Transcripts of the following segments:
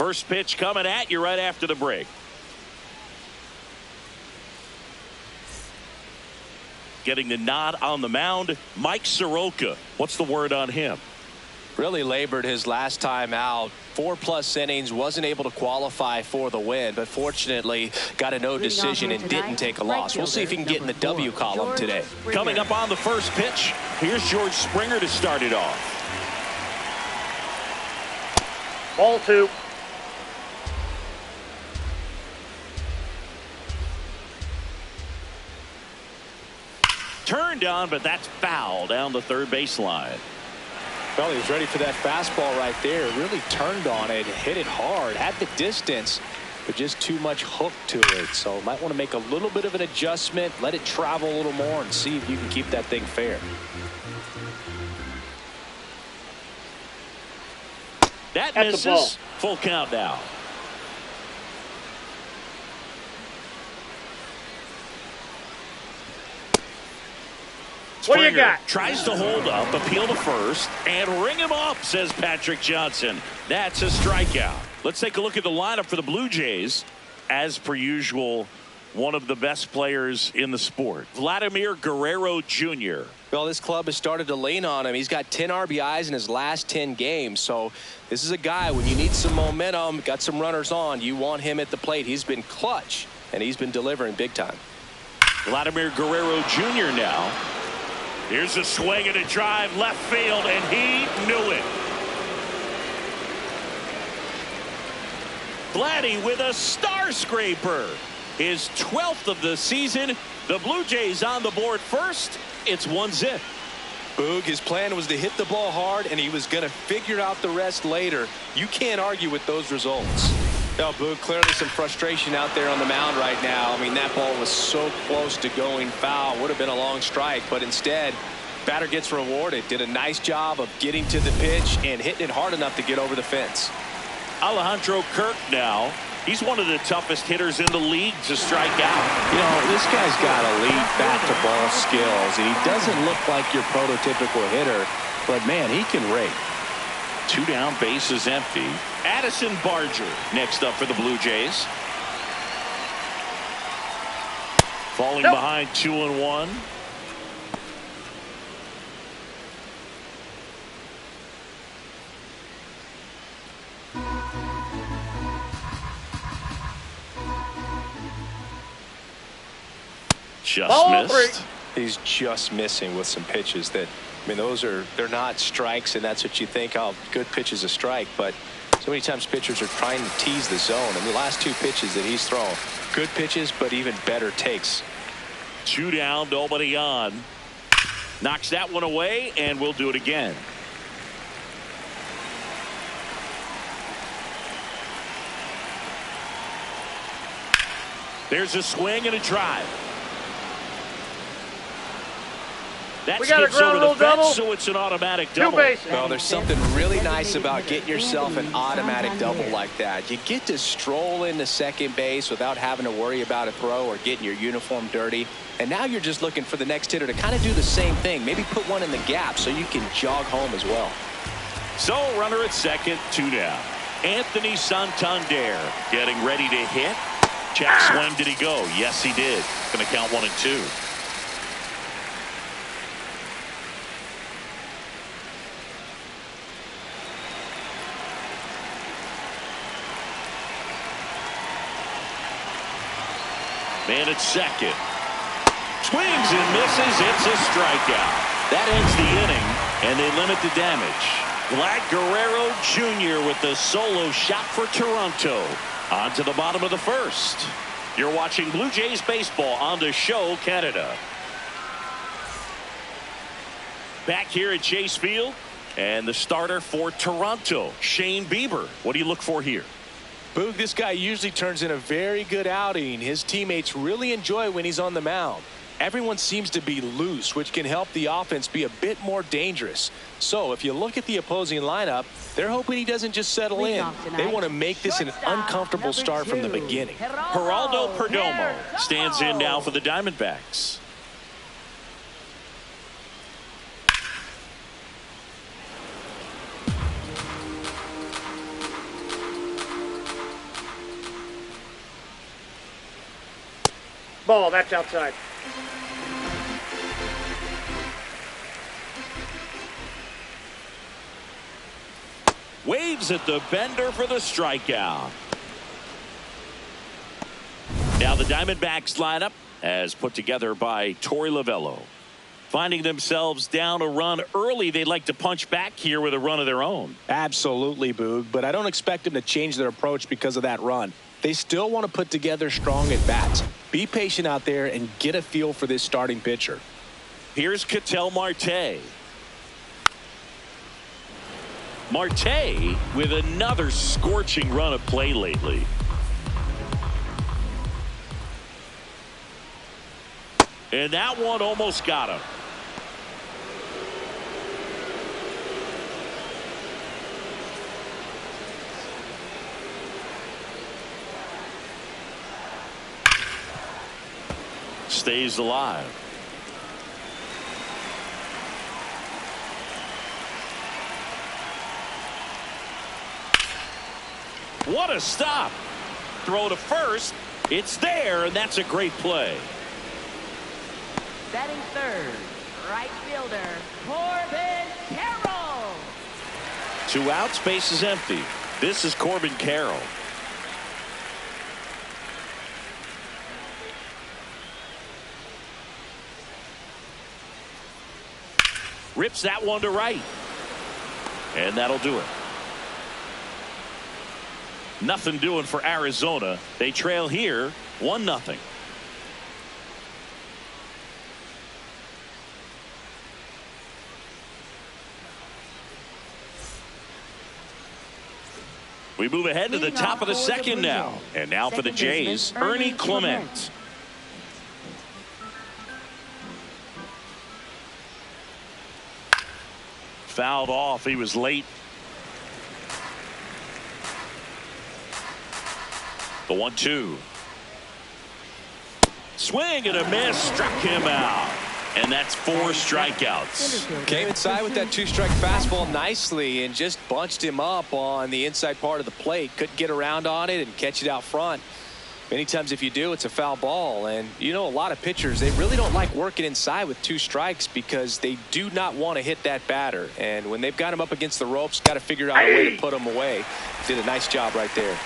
First pitch coming at you right after the break. Getting the nod on the mound, Mike Soroka. What's the word on him? Really labored his last time out. 4+ innings, wasn't able to qualify for the win, but fortunately got a no decision and didn't take a loss. We'll see if he can get in the W column today. Coming up on the first pitch, here's George Springer to start it off. Ball 2. Turned on, but that's foul down the third baseline. Well, he was ready for that fastball right there. Really turned on it, hit it hard, had the distance, but just too much hook to it. So might want to make a little bit of an adjustment, let it travel a little more, and see if you can keep that thing fair. That misses. Full count now. What do you got? Tries to hold up, appeal to first, and ring him up, says Patrick Johnson. That's a strikeout. Let's take a look at the lineup for the Blue Jays. As per usual, one of the best players in the sport, Vladimir Guerrero Jr. Well, this club has started to lean on him. He's got 10 RBIs in his last 10 games. So this is a guy, when you need some momentum, got some runners on, you want him at the plate. He's been clutch, and he's been delivering big time. Vladimir Guerrero Jr. now. Here's a swing and a drive left field, and he knew it. Vladdy with a star scraper. His 12th of the season. The Blue Jays on the board first. It's 1-0. Boog, his plan was to hit the ball hard, and he was going to figure out the rest later. You can't argue with those results. Now, Boog, clearly some frustration out there on the mound right now. I mean, that ball was so close to going foul. Would have been a long strike, but instead, batter gets rewarded. Did a nice job of getting to the pitch and hitting it hard enough to get over the fence. Alejandro Kirk now. He's one of the toughest hitters in the league to strike out. You know, this guy's got elite bat-to-ball skills, and he doesn't look like your prototypical hitter, but, man, he can rake. 2 down, bases empty. Addison Barger next up for the Blue Jays. Falling behind 2-1. Just missed. He's just missing with some pitches that, I mean, they're not strikes, and that's what you think, oh, good pitch is a strike, but so many times pitchers are trying to tease the zone. And the last 2 pitches that he's thrown, good pitches, but even better takes. 2 down, nobody on. Knocks that one away, and we'll do it again. There's a swing and a drive. That skips over the fence, so it's an automatic double. Well, there's something really nice about getting yourself an automatic double like that. You get to stroll into second base without having to worry about a throw or getting your uniform dirty. And now you're just looking for the next hitter to kind of do the same thing. Maybe put one in the gap so you can jog home as well. So runner at second, 2 down. Anthony Santander getting ready to hit. Check swing. Did he go? Yes, he did. Going to count 1 and 2. Man at second. Swings and misses. It's a strikeout. That ends the inning, and they limit the damage. Vlad Guerrero Jr. with the solo shot for Toronto. On to the bottom of the first. You're watching Blue Jays baseball on the show Canada. Back here at Chase Field, and the starter for Toronto, Shane Bieber. What do you look for here? Boog, this guy usually turns in a very good outing. His teammates really enjoy when he's on the mound. Everyone seems to be loose, which can help the offense be a bit more dangerous. So if you look at the opposing lineup, they're hoping he doesn't just settle in. They want to make this an uncomfortable start from the beginning. Geraldo Perdomo stands in now for the Diamondbacks. ball. That's outside. Waves at the bender for the strikeout. Now the Diamondbacks lineup as put together by Torey Lovullo. Finding themselves down a run early, they'd like to punch back here with a run of their own. Absolutely, Boog, but I don't expect them to change their approach because of that run. They still want to put together strong at-bats. Be patient out there and get a feel for this starting pitcher. Here's Ketel Marte. Marte with another scorching run of play lately. And that one almost got him. Stays alive. What a stop. Throw to first. It's there, and that's a great play. Batting third, right fielder, Corbin Carroll. 2 outs, base is empty. This is Corbin Carroll. Rips that one to right. And that'll do it. Nothing doing for Arizona. They trail here 1-0. We move ahead to the top of the second now. And now for the Jays, Ernie Clement. Fouled off. He was late. The 1-2. Swing and a miss. Struck him out. And that's 4 strikeouts. Came inside with that 2-strike fastball nicely and just bunched him up on the inside part of the plate. Couldn't get around on it and catch it out front. Many times if you do, it's a foul ball. And you know, a lot of pitchers, they really don't like working inside with 2 strikes because they do not want to hit that batter. And when they've got him up against the ropes, got to figure out a way to put him away. Did a nice job right there.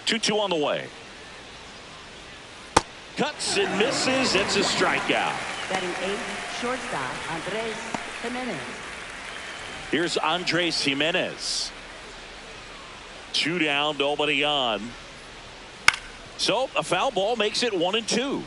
Two on the way. Cuts and misses. It's a strikeout. Batting 8th, shortstop, Andres Gimenez. Here's Andres Gimenez. 2 down, nobody on. So a foul ball makes it 1-2.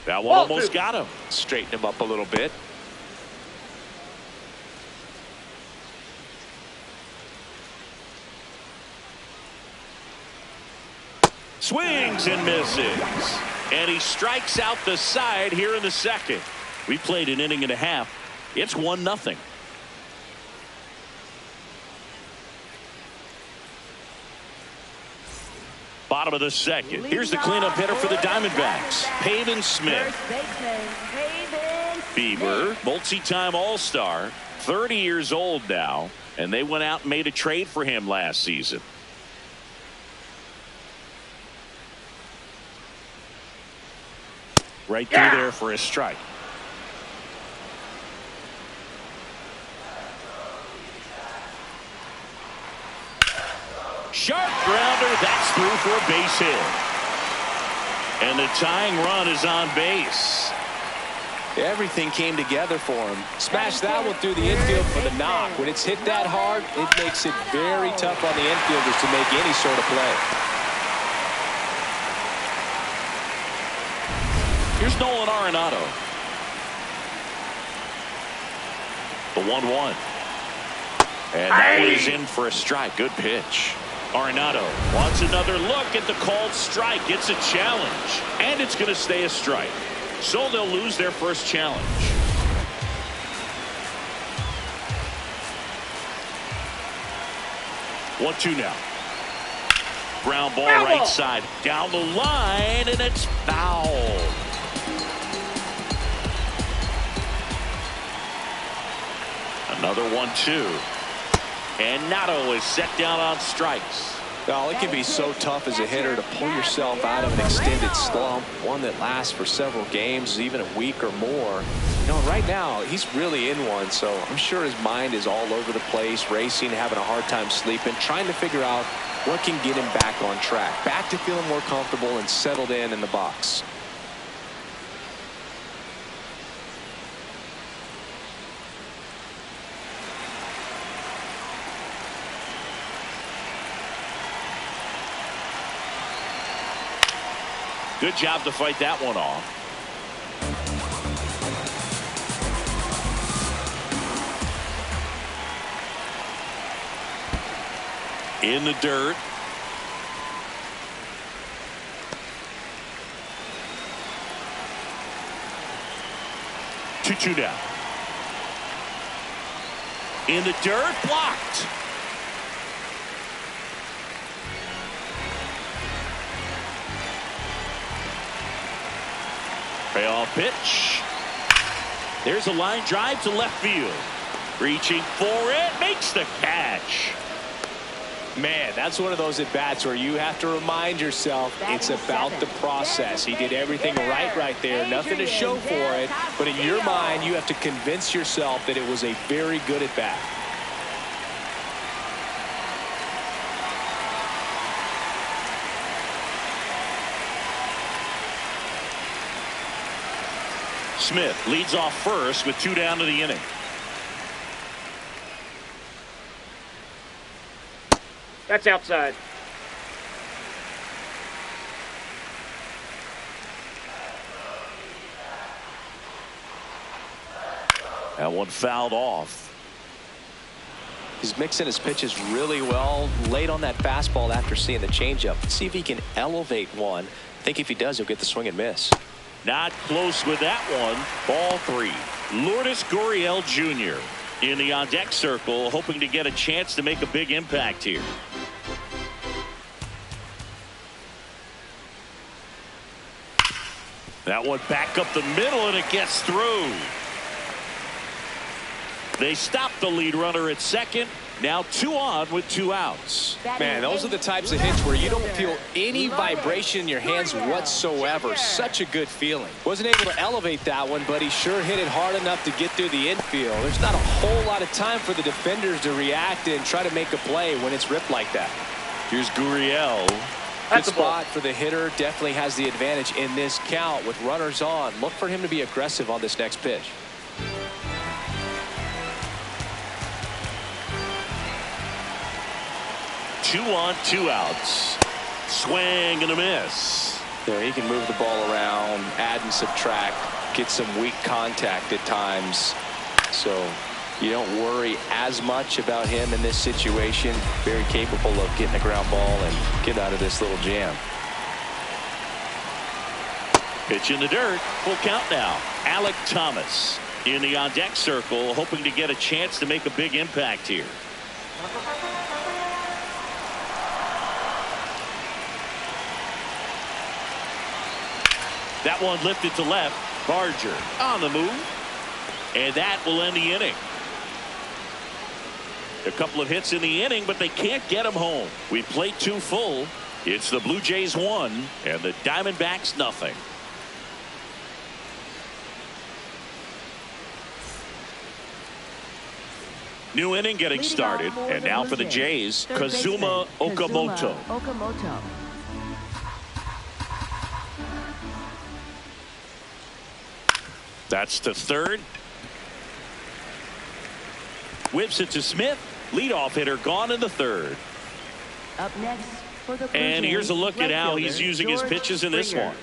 That one almost got him. Straighten him up a little bit. Swings and misses. And he strikes out the side here in the second. We played an inning and a half. It's 1-0. Bottom of the second. Here's the cleanup hitter for the Diamondbacks, Pavin Smith. Bieber, multi-time All-Star, 30 years old now, and they went out and made a trade for him last season. Right through there for a strike. Sharp grounder, that's through for a base hit. And the tying run is on base. Everything came together for him. Smashed that one through the infield for the knock. When it's hit that hard, it makes it very tough on the infielders to make any sort of play. Here's Nolan Arenado. The 1-1. And that one is in for a strike. Good pitch. Arenado wants another look at the called strike. It's a challenge, and it's going to stay a strike. So they'll lose their first challenge. 1-2 now. Ground ball right side. Down the line, and it's fouled. Another 1-2. And Nato is set down on strikes. Well, it can be so tough as a hitter to pull yourself out of an extended slump, one that lasts for several games, even a week or more. You know, right now, he's really in one, so I'm sure his mind is all over the place, racing, having a hard time sleeping, trying to figure out what can get him back on track, back to feeling more comfortable and settled in the box. Good job to fight that one off. In the dirt. Two down. In the dirt, blocked. Payoff pitch. There's a line drive to left field. Reaching for it, makes the catch. Man, that's one of those at-bats where you have to remind yourself it's about the process. He did everything right there. Nothing to show for it. But in your mind, you have to convince yourself that it was a very good at-bat. Smith leads off first with 2 down to the inning. That's outside. That one fouled off. He's mixing his pitches really well. Late on that fastball after seeing the changeup. Let's see if he can elevate one. I think if he does, he'll get the swing and miss. Not close with that one. Ball 3. Lourdes Gurriel Jr. in the on-deck circle, hoping to get a chance to make a big impact here. That one back up the middle, and it gets through. They stop the lead runner at second. Now 2 on with 2 outs. Man, those are the types of hits where you don't feel any vibration in your hands whatsoever. Such a good feeling. Wasn't able to elevate that one, but he sure hit it hard enough to get through the infield. There's not a whole lot of time for the defenders to react and try to make a play when it's ripped like that. Here's Gurriel. Good spot for the hitter. Definitely has the advantage in this count with runners on. Look for him to be aggressive on this next pitch. Two on, 2 outs. Swing and a miss. There, he can move the ball around, add and subtract, get some weak contact at times. So you don't worry as much about him in this situation. Very capable of getting a ground ball and get out of this little jam. Pitch in the dirt. Full count now. Alec Thomas in the on-deck circle, hoping to get a chance to make a big impact here. That one lifted to left. Barger on the move. And that will end the inning. A couple of hits in the inning, but they can't get him home. We played 2 full. It's the Blue Jays 1 and the Diamondbacks nothing. New inning getting started. And now for the Jays, Kazuma Okamoto. That's to third. Whips it to Smith. Leadoff hitter gone in the third. Up next for the and here's a look at how he's using his pitches in this one.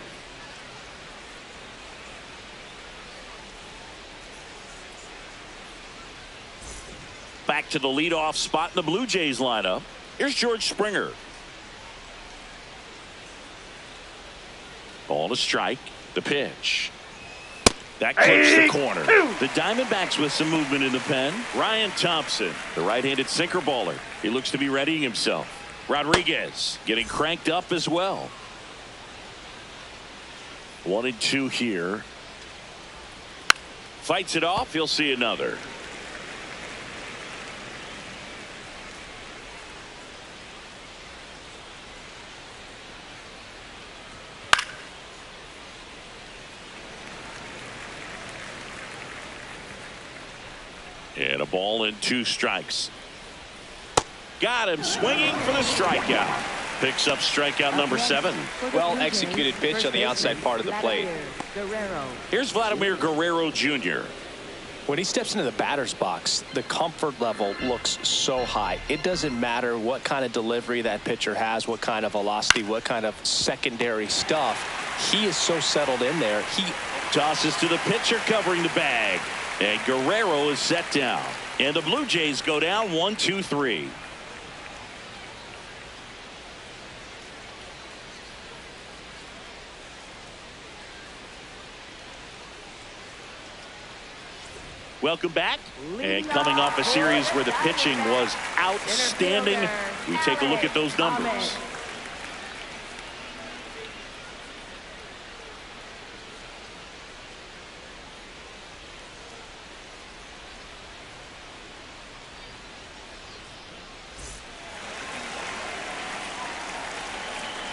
Back to the leadoff spot in the Blue Jays lineup. Here's George Springer. Ball to strike. The pitch. That clips the corner. The Diamondbacks with some movement in the pen. Ryan Thompson, the right-handed sinker baller. He looks to be readying himself. Rodriguez getting cranked up as well. 1-2 here. Fights it off. He'll see another. And a ball and 2 strikes. Got him swinging for the strikeout. Picks up strikeout number 7. Well executed pitch on the outside part of the plate. Here's Vladimir Guerrero Jr. When he steps into the batter's box, the comfort level looks so high. It doesn't matter what kind of delivery that pitcher has, what kind of velocity, what kind of secondary stuff. He is so settled in there. He tosses to the pitcher covering the bag. And Guerrero is set down. And the Blue Jays go down 1-2-3. Welcome back. And coming off a series where the pitching was outstanding, we take a look at those numbers.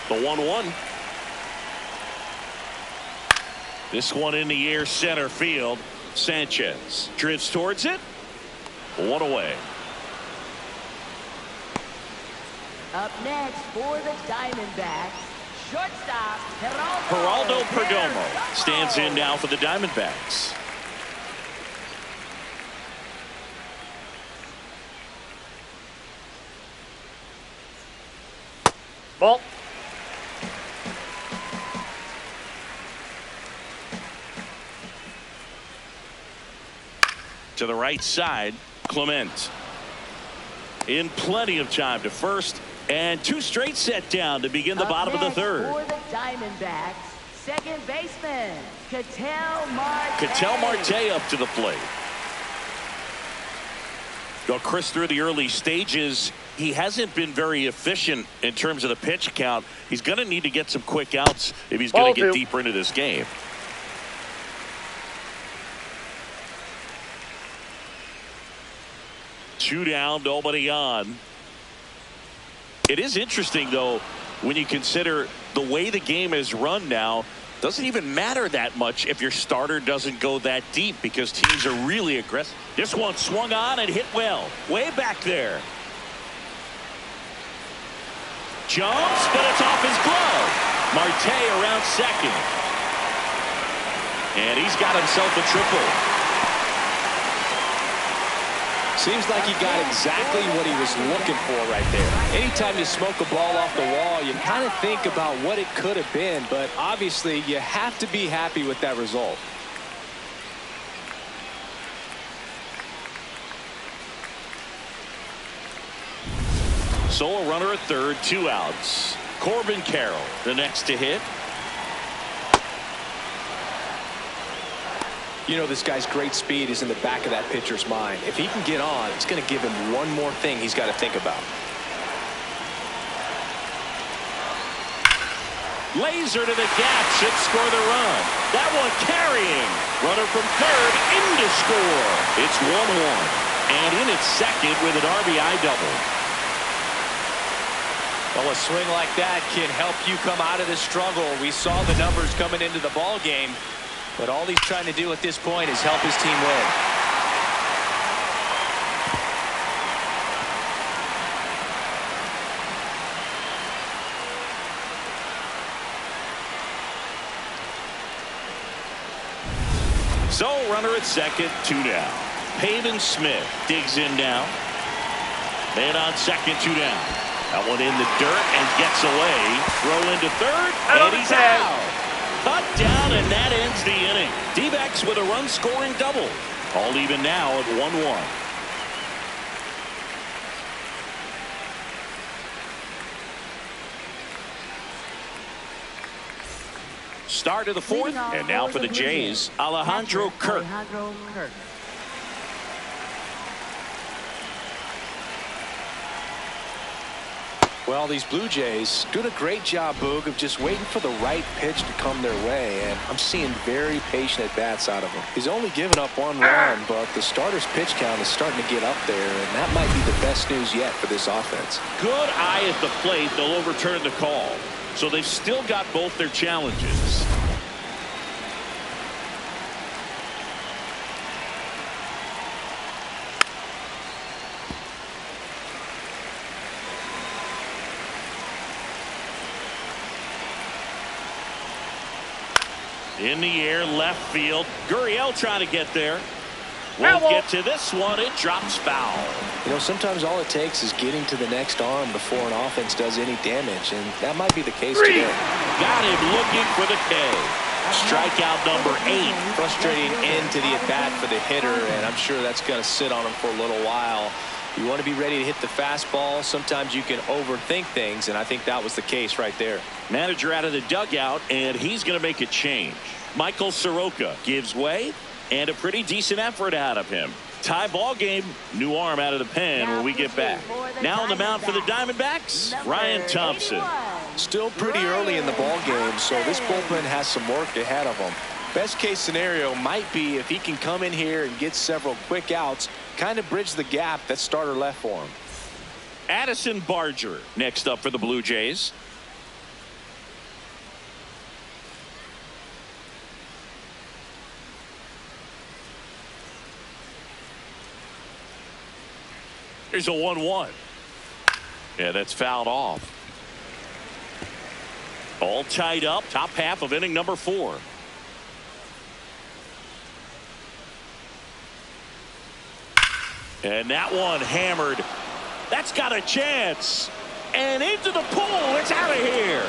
The 1-1. This one in the air center field. Sanchez drifts towards it. 1 away. Up next for the Diamondbacks, shortstop Geraldo Perdomo stands in now for the Diamondbacks. Ball. To the right side, Clement. In plenty of time to first, and 2 straight set down to begin the bottom of the 3rd. For the Diamondbacks, second baseman, Ketel Marte. Ketel Marte up to the plate. Well, Chris, through the early stages, he hasn't been very efficient in terms of the pitch count. He's going to need to get some quick outs if he's going to get deeper into this game. Two down, nobody on. It is interesting, though, when you consider the way the game is run now. Doesn't even matter that much if your starter doesn't go that deep because teams are really aggressive. This one swung on and hit well. Way back there. Jumps, but it's off his glove. Marte around second. And he's got himself a triple. Seems like he got exactly what he was looking for right there. Anytime you smoke a ball off the wall, you kind of think about what it could have been, but obviously you have to be happy with that result. So a runner at third, 2 outs. Corbin Carroll, the next to hit. You know, this guy's great speed is in the back of that pitcher's mind. If he can get on, it's going to give him one more thing he's got to think about. Laser to the gap should score the run. That one carrying. Runner from third in to score. It's 1-1. And in at second with an RBI double. Well, a swing like that can help you come out of the struggle. We saw the numbers coming into the ball game. But all he's trying to do at this point is help his team win. So runner at second, 2 down. Pavin Smith digs in now. Man on second, 2 down. That one in the dirt and gets away. Throw into third, and he's out. Cut down, and that ends the inning. D-backs with a run-scoring double. All even now at 1-1. Start of the fourth, and now for the Jays, Alejandro Kirk. Well, these Blue Jays doing a great job, Boog, of just waiting for the right pitch to come their way, and I'm seeing very patient at-bats out of him. He's only given up 1 run, but the starter's pitch count is starting to get up there, and that might be the best news yet for this offense. Good eye at the plate. They'll overturn the call. So they've still got both their challenges. In the air, left field. Gurriel trying to get there. Won't get to this one. It drops foul. You know, sometimes all it takes is getting to the next arm before an offense does any damage, and that might be the case today. Got him looking for the K. Strikeout number 8. Frustrating end to the at-bat for the hitter, and I'm sure that's going to sit on him for a little while. You want to be ready to hit the fastball. Sometimes you can overthink things, and I think that was the case right there. Manager out of the dugout, and he's going to make a change. Michael Soroka gives way, and a pretty decent effort out of him. Tie ball game. New arm out of the pen when we get back. Now on the mound for the Diamondbacks, Ryan Thompson. Still pretty early in the ball game, so this bullpen has some work ahead of them. Best case scenario might be if he can come in here and get several quick outs, kind of bridge the gap that starter left for him. Addison Barger next up for the Blue Jays. Here's a 1-1. Yeah, that's fouled off. All tied up, top half of inning number 4. And that one hammered. That's got a chance. And into the pool. It's out of here.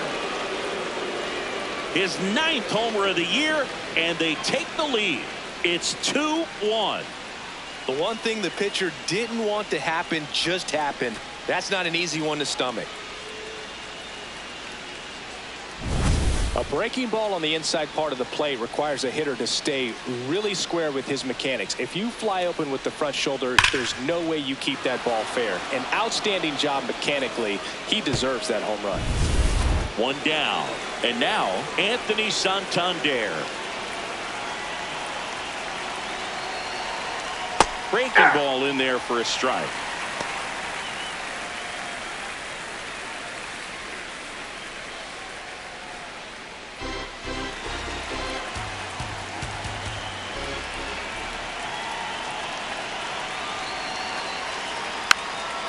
His 9th homer of the year, and they take the lead. It's 2-1. The one thing the pitcher didn't want to happen just happened. That's not an easy one to stomach. A breaking ball on the inside part of the plate requires a hitter to stay really square with his mechanics. If you fly open with the front shoulder, there's no way you keep that ball fair. An outstanding job mechanically. He deserves that home run. 1 down. And now Anthony Santander. Breaking ball in there for a strike.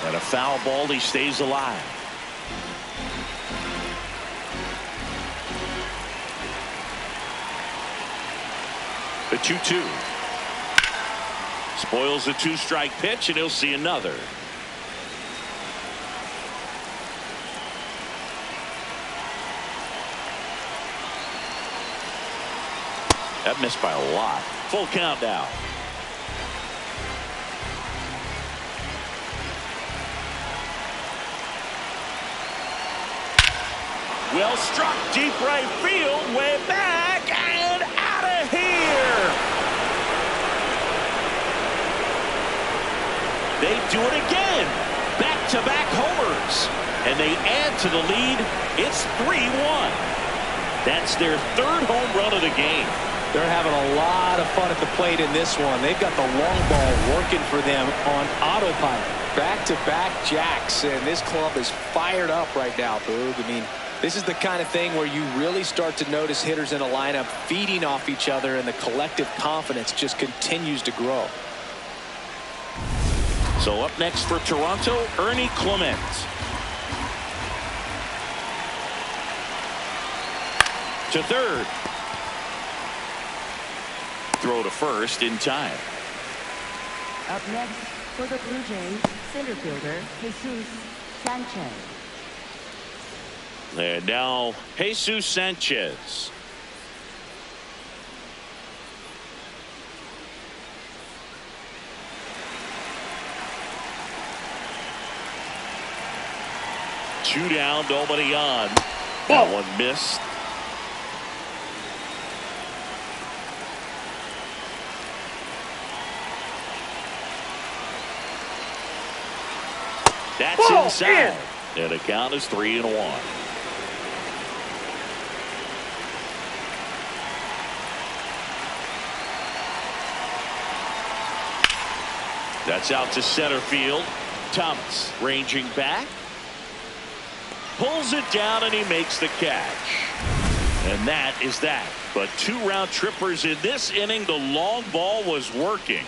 And a foul ball, he stays alive. The 2-2. Spoils the 2-strike pitch, and he'll see another. That missed by a lot. Full count now. Well struck, deep right field, way back, and out of here. They do it again. Back-to-back homers. And they add to the lead. It's 3-1. That's their 3rd home run of the game. They're having a lot of fun at the plate in this one. They've got the long ball working for them on autopilot. Back-to-back jacks, and this club is fired up right now, Boog. I mean, this is the kind of thing where you really start to notice hitters in a lineup feeding off each other, and the collective confidence just continues to grow. So up next for Toronto, Ernie Clement. To third. Throw to first in time. Up next for the Blue Jays, center fielder Jesus Sanchez. And now Jesus Sanchez. Two down, nobody on. That one missed. That's inside. And the count is 3-1. That's out to center field. Thomas ranging back. Pulls it down and he makes the catch. And that is that. But 2 round trippers in this inning. The long ball was working.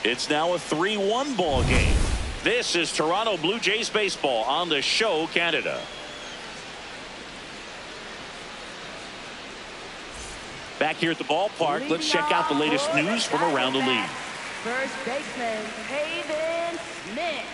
It's now a 3-1 ball game. This is Toronto Blue Jays baseball on the show Canada. Back here at the ballpark, let's check out the latest news from around the league. First baseman, Hayden Smith.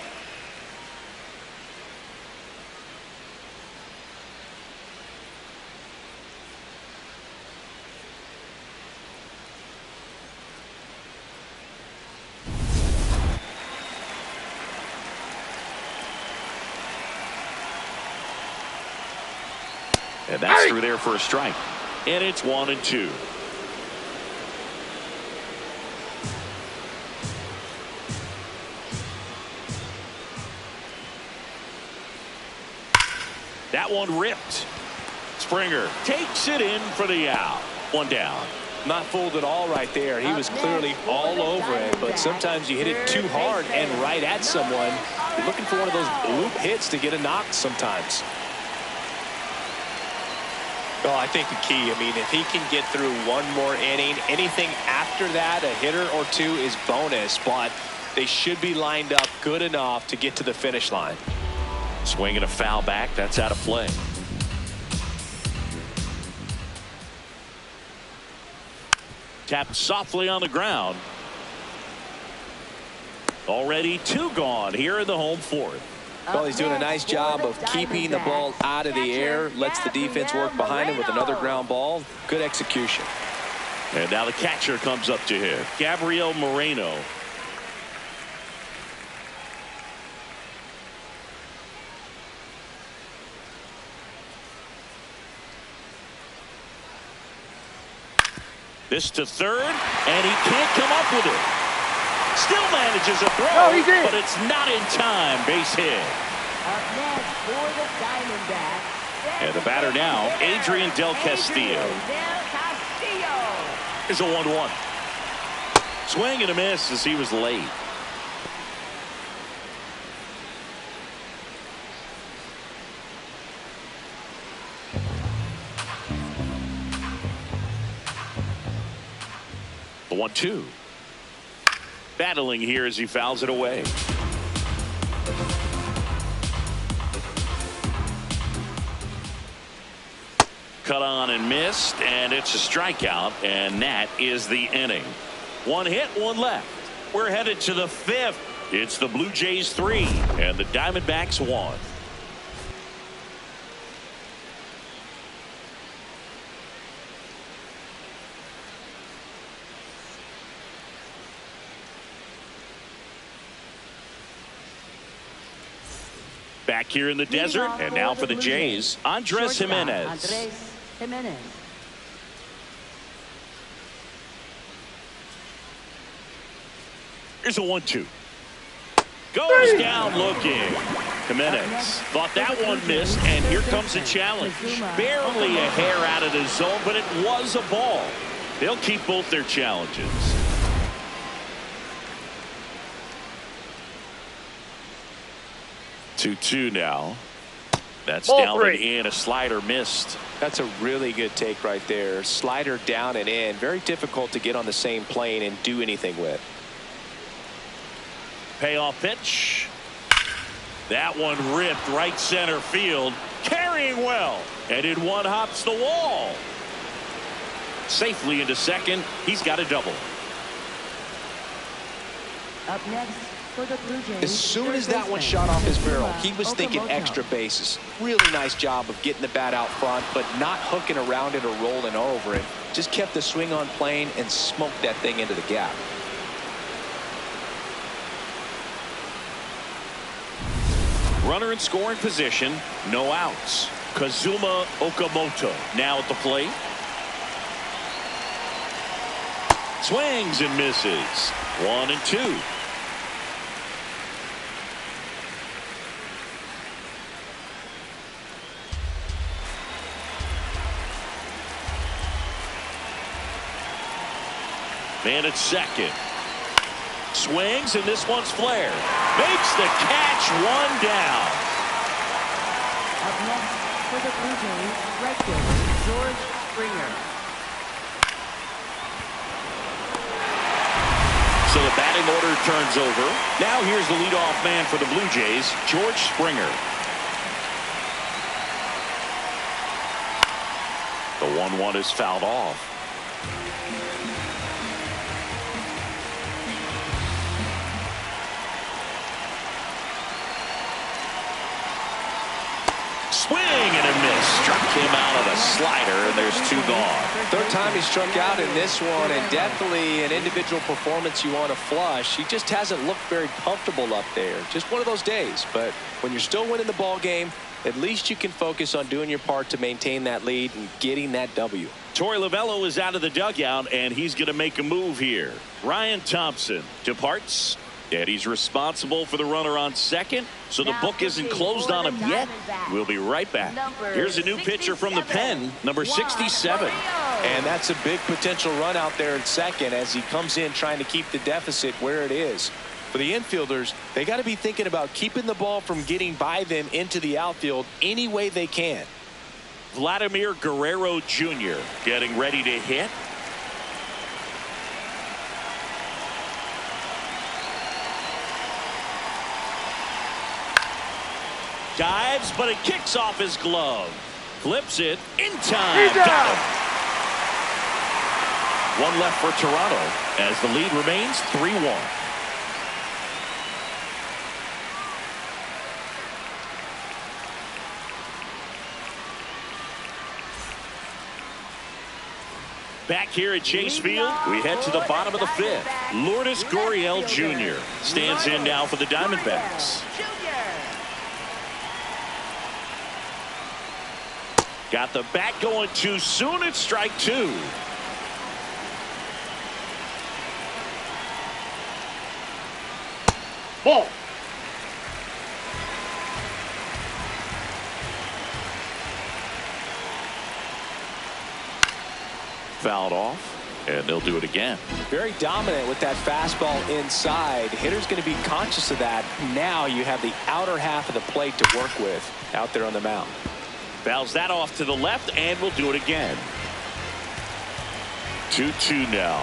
And that's through there for a strike. And it's 1-2. That one ripped. Springer takes it in for the out. 1 down. Not fooled at all right there. He was clearly all over it, but sometimes you hit it too hard and right at someone. You're looking for one of those loop hits to get a knock sometimes. Well, I think the key, I mean, if he can get through one more inning, anything after that, a hitter or two is bonus, but they should be lined up good enough to get to the finish line. Swinging a foul back. That's out of play. Tapped softly on the ground. Already 2 gone here in the home 4th. Well, he's doing a nice job of keeping the ball out of the air. Lets the defense work behind him with another ground ball. Good execution. And now the catcher comes up to him. Gabriel Moreno. This to third, and he can't come up with it. Still manages a throw, but it's not in time. Base hit. Up next for the Diamondbacks. And the batter now, Adrian Del Castillo. Here's a 1-1. Swing and a miss as he was late. The 1-2. Battling here as he fouls it away. Cut on and missed, and it's a strikeout, and that is the inning. 1 hit, 1 left. We're headed to the 5th. It's the Blue Jays 3 and the Diamondbacks 1. Back here in the desert, and now for the Jays, Andres Gimenez. Here's a 1-2. Goes down looking. Gimenez thought that one missed, and here comes the challenge. Barely a hair out of the zone, but it was a ball. They'll keep both their challenges. 2-2 now. That's down and in. A slider missed. That's a really good take right there. Slider down and in. Very difficult to get on the same plane and do anything with. Payoff pitch. That one ripped right center field. Carrying well. And in one hops the wall. Safely into second. He's got a double. Up next for the Blue Jays. As soon as that one shot off his barrel, he was thinking extra bases. Really nice job of getting the bat out front, but not hooking around it or rolling over it. Just kept the swing on plane and smoked that thing into the gap. Runner in scoring position. No outs. Kazuma Okamoto now at the plate. Swings and misses. 1-2. Man at second. Swings, and this one's flared. Makes the catch, one down. Up next for the Blue Jays, right fielder George Springer. So the batting order turns over. Now here's the leadoff man for the Blue Jays, George Springer. The 1-1 is fouled off. Swing and a miss. Struck him out of a slider, and there's two gone. Third time he struck out in this one, and definitely an individual performance you want to flush. He just hasn't looked very comfortable up there. Just one of those days. But when you're still winning the ball game, at least you can focus on doing your part to maintain that lead and getting that W. Torey Lovullo is out of the dugout, and he's going to make a move here. Ryan Thompson departs, and he's responsible for the runner on second. So the book isn't closed on him yet. We'll be right back. Here's a new pitcher from the pen, number 67. And that's a big potential run out there at second as he comes in trying to keep the deficit where it is. For the infielders, they got to be thinking about keeping the ball from getting by them into the outfield any way they can. Vladimir Guerrero Jr. getting ready to hit. Dives, but it kicks off his glove. Flips it in time. Got him. One left for Toronto as the lead remains 3-1. Back here at Chase Field, we head to the bottom of the fifth. Lourdes Gurriel Jr. stands in now for the Diamondbacks. Got the bat going too soon. It's strike two. Ball. Fouled off, and they'll do it again. Very dominant with that fastball inside. Hitter's going to be conscious of that. Now you have the outer half of the plate to work with out there on the mound. Fouls that off to the left, and we'll do it again. 2-2 now.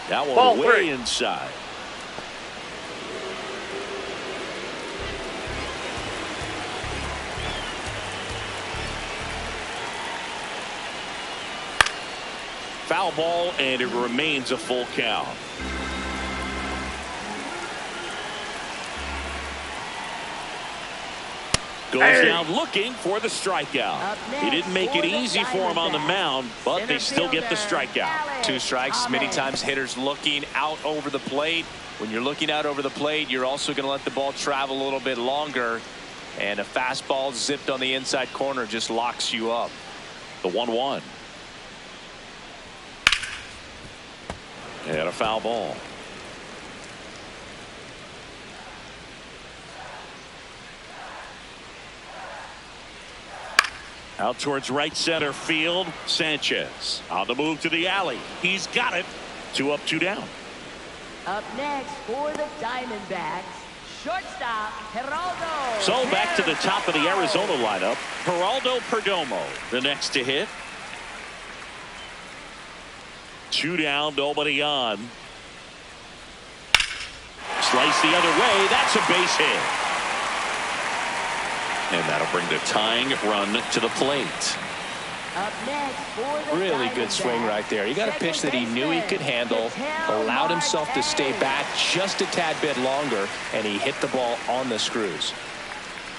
That one Ball way three. inside. Foul ball, and it remains a full count. Goes down looking for the strikeout. He didn't make it easy for him on the mound, but they still get the strikeout. Two strikes. Many times hitters looking out over the plate. When you're looking out over the plate, you're also going to let the ball travel a little bit longer. And a fastball zipped on the inside corner just locks you up. The 1-1. And a foul ball. Out towards right center field. Sanchez on the move to the alley. He's got it. 2 up, 2 down. Up next for the Diamondbacks, shortstop Geraldo. So back to the top of the Arizona lineup. Geraldo Perdomo, the next to hit. 2 down, nobody on. Slice the other way. That's a base hit. And that'll bring the tying run to the plate. Up next for the Really good swing right there. You got a pitch that he knew he could handle, allowed himself to stay back just a tad bit longer, and he hit the ball on the screws.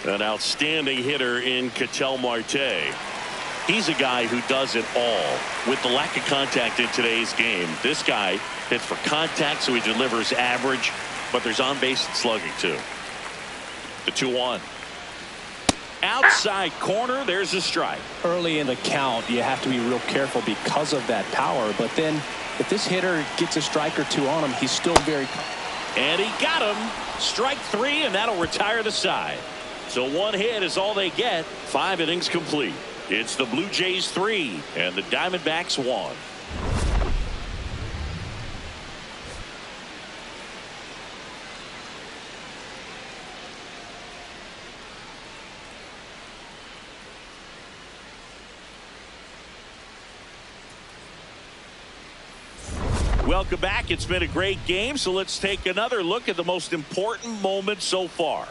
An outstanding hitter in Ketel Marte. He's a guy who does it all. With the lack of contact in today's game, this guy hits for contact, so he delivers average, but there's on base and slugging too. The 2-1. Outside corner, there's a strike. Early in the count, you have to be real careful because of that power. But then if this hitter gets a strike or two on him, he's still very. And he got him. Strike 3, and that'll retire the side. So 1 hit is all they get. 5 innings complete. It's the Blue Jays 3 and the Diamondbacks 1. Welcome back. It's been a great game, so let's take another look at the most important moment so far.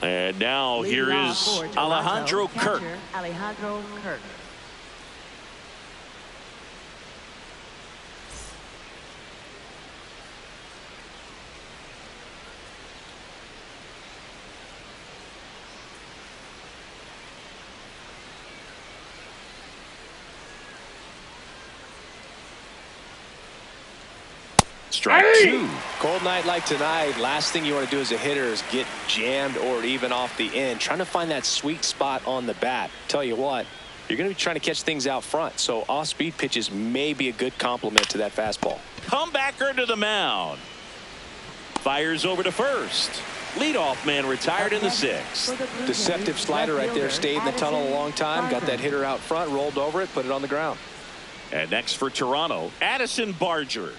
And now here is Alejandro Kirk. Alejandro Kirk. Strike two. Cold night like tonight, last thing you want to do as a hitter is get jammed or even off the end. Trying to find that sweet spot on the bat. Tell you what, you're going to be trying to catch things out front, so off-speed pitches may be a good complement to that fastball. Comebacker to the mound. Fires over to first. Leadoff man retired in the sixth. Deceptive slider right there. Stayed in the tunnel a long time. Got that hitter out front, rolled over it, put it on the ground. And next for Toronto, Addison Barger.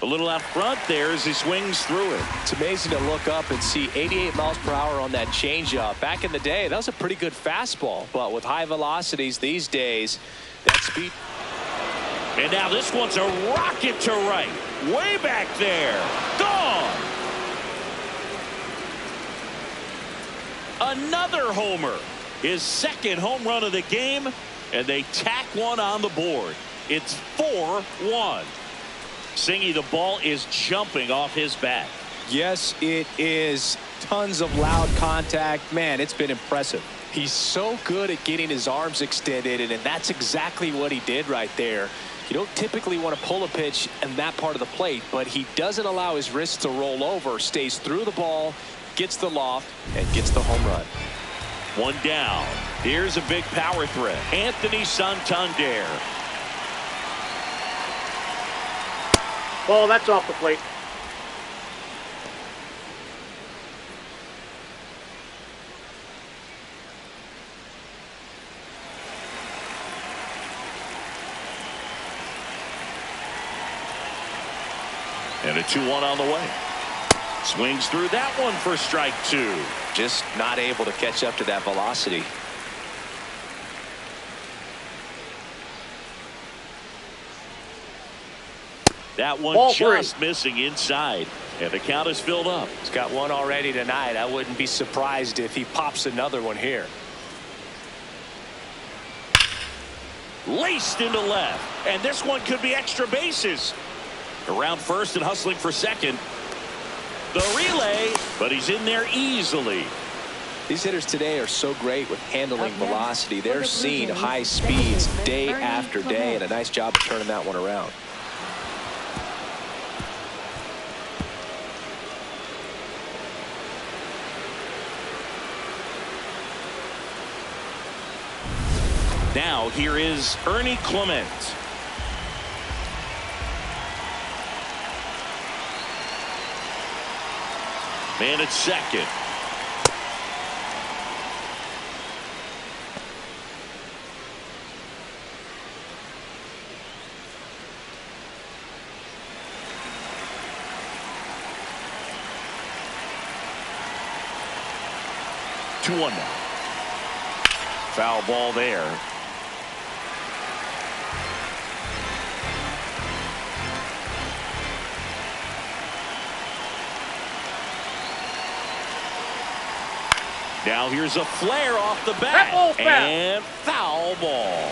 A little out front there as he swings through it. It's amazing to look up and see 88 miles per hour on that changeup. Back in the day, that was a pretty good fastball, but with high velocities these days, that speed. And now this one's a rocket to right. Way back there. Gone. Another homer. His second home run of the game, and they tack one on the board. It's 4-1. Singy, the ball is jumping off his bat. Yes, it is. Tons of loud contact. Man, it's been impressive. He's so good at getting his arms extended, and that's exactly what he did right there. You don't typically want to pull a pitch in that part of the plate, but he doesn't allow his wrists to roll over, stays through the ball, gets the loft, and gets the home run. One down. Here's a big power threat. Anthony Santander. Ball, that's off the plate. And a 2-1 on the way. Swings through that one for strike two. Just not able to catch up to that velocity. That one Ball just three. missing inside. And the count is filled up. He's got one already tonight. I wouldn't be surprised if he pops another one here. Laced into left. And this one could be extra bases. Around first and hustling for second. The relay, but he's in there easily. These hitters today are so great with handling velocity. They're seeing high speeds day after day, and a nice job of turning that one around. Now here is Ernie Clement. Man at second. Two one now. Foul ball there. Now here's a flare off the bat. And foul ball.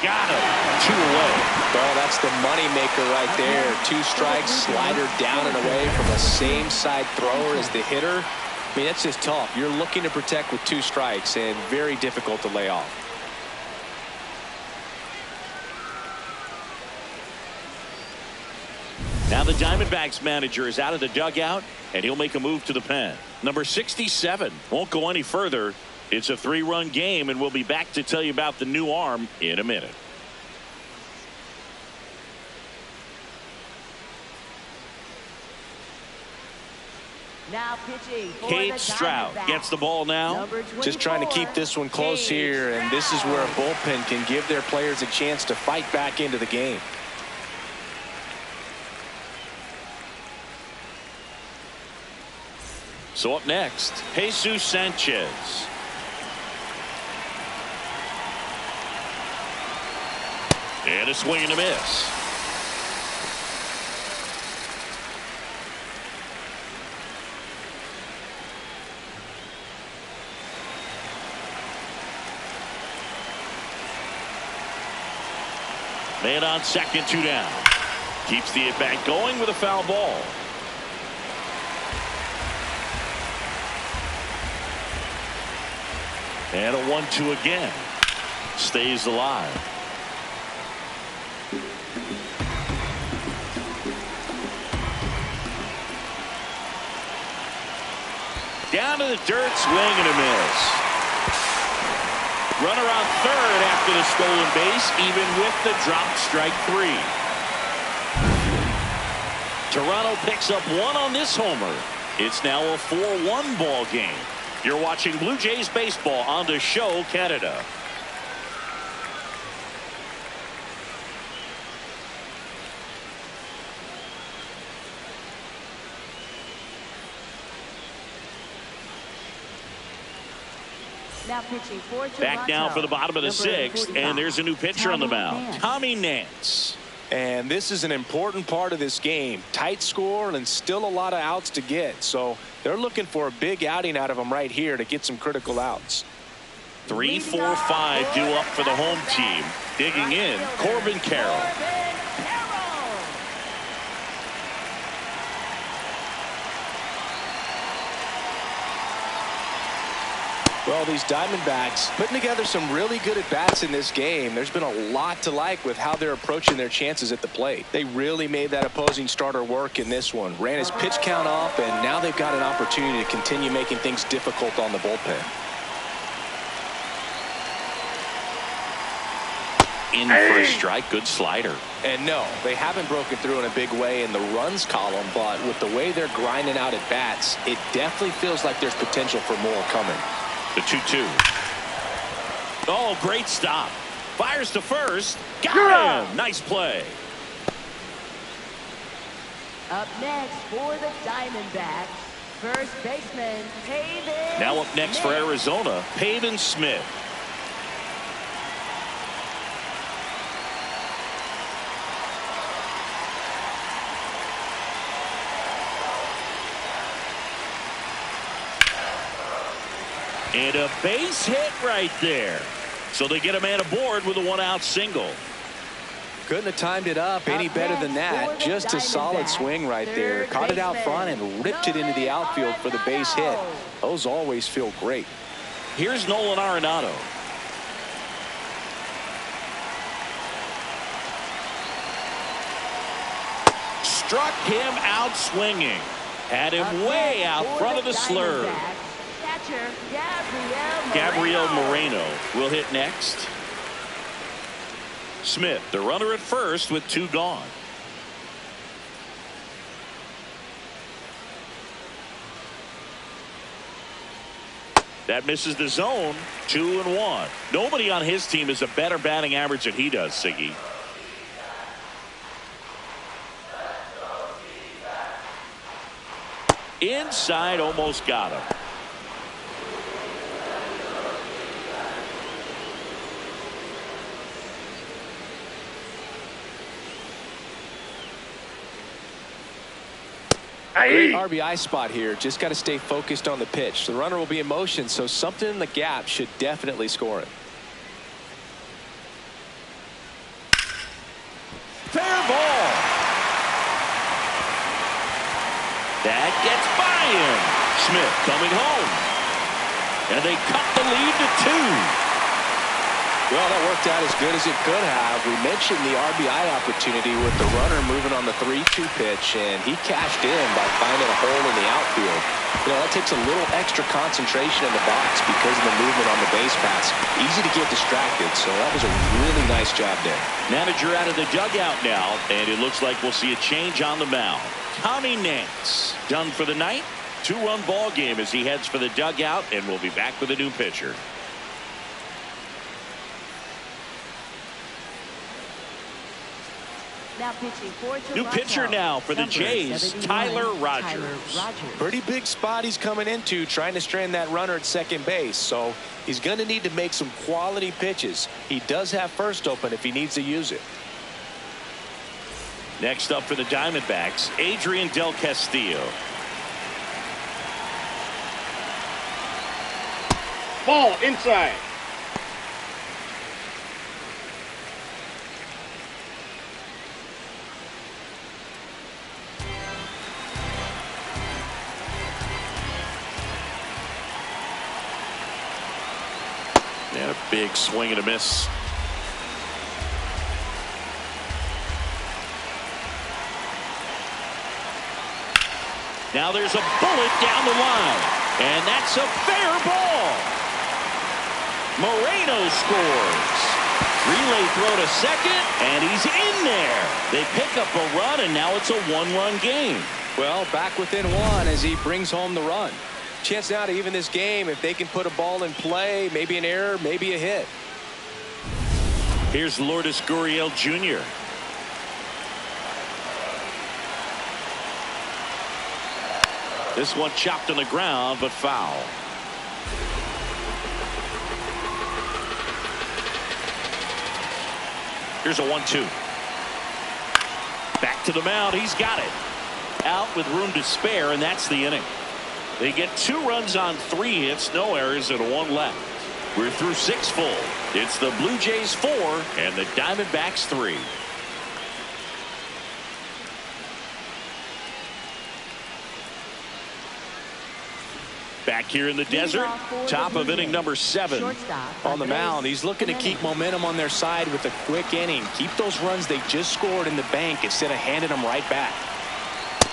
Got him. 2 away. Well, that's the money maker right there. 2 strikes, slider down and away from the same side thrower as the hitter. I mean, that's just tough. You're looking to protect with 2 strikes and very difficult to lay off. Now the Diamondbacks manager is out of the dugout, and he'll make a move to the pen. Number 67 won't go any further. It's a 3-run game, and we'll be back to tell you about the new arm in a minute. Now pitching for Cade the Stroud Diamondbacks. gets the ball now. Number Just trying to 24, keep this one close Cade here, and this is where a Stroud. bullpen can give their players a chance to fight back into the game. So up next, Jesus Sanchez. And a swing and a miss. Man on second, 2 down. Keeps the at-bat going with a foul ball. And a 1-2 again. Stays alive. Down to the dirt, swing and a miss. Runner on third after the stolen base, even with the dropped strike 3. Toronto picks up 1 on this homer. It's now a 4-1 ball game. You're watching Blue Jays baseball on the show Canada. Now pitching for Back now for the bottom of the Number 6th, 45, and there's a new pitcher on the Tommy mound. Nance. Tommy Nance. And this is an important part of this game. Tight score and still a lot of outs to get. So they're looking for a big outing out of them right here to get some critical outs. 3, 4, 5 due up for the home team. Digging in, Corbin Carroll. Well, these Diamondbacks putting together some really good at-bats in this game. There's been a lot to like with how they're approaching their chances at the plate. They really made that opposing starter work in this one. Ran his pitch count up, and now they've got an opportunity to continue making things difficult on the bullpen. In for a strike, good slider. And no, they haven't broken through in a big way in the runs column, but with the way they're grinding out at-bats, it definitely feels like there's potential for more coming. The 2-2. Oh, great stop. Fires to first. Got him. Nice play. Up next for the Diamondbacks, first baseman Pavin. Now up next for Arizona, Pavin Smith. And a base hit right there. So they get a man aboard with a 1-out single. Couldn't have timed it up any better than that. Just a solid swing right there. Caught it out front and ripped it into the outfield for the base hit. Those always feel great. Here's Nolan Arenado. Struck him out swinging. Had him way out front of the slurve. Gabriel Moreno will hit next. Smith, the runner at first with 2 gone. That misses the zone. 2-1. Nobody on his team has a better batting average than he does, Siggy. Inside, almost got him. Great RBI spot here. Just got to stay focused on the pitch. The runner will be in motion, so something in the gap should definitely score it. Fair ball. That gets by him. Smith coming home. And they cut the lead to 2. Well, that worked out as good as it could have. We mentioned the RBI opportunity with the runner moving on the 3-2 pitch, and he cashed in by finding a hole in the outfield. You know, that takes a little extra concentration in the box because of the movement on the base paths. Easy to get distracted, so that was a really nice job there. Manager out of the dugout now, and it looks like we'll see a change on the mound. Tommy Nance done for the night. 2-run ball game as he heads for the dugout, and we'll be back with a new pitcher. Now pitching for New Toronto, pitcher now for the number Jays, 71, Tyler Rogers. Pretty big spot he's coming into, trying to strand that runner at second base. So he's going to need to make some quality pitches. He does have first open if he needs to use it. Next up for the Diamondbacks, Adrian Del Castillo. Ball inside. And a big swing and a miss. Now there's a bullet down the line, and that's a fair ball. Moreno scores. Relay throw to second, and he's in there. They pick up a run, and now it's a 1-run game. Well, back within one as he brings home the run. Chance now to even this game if they can put a ball in play, maybe an error, maybe a hit. Here's Lourdes Gurriel Jr. This one chopped on the ground, but foul. Here's a 1-2. Back to the mound. He's got it. Out with room to spare, and that's the inning. They get 2 runs on 3 hits, no errors, and 1 left. We're through 6 full. It's the Blue Jays 4 and the Diamondbacks 3. Back here in the desert, top of inning number 7. On the mound, he's looking to keep momentum on their side with a quick inning. Keep those runs they just scored in the bank instead of handing them right back.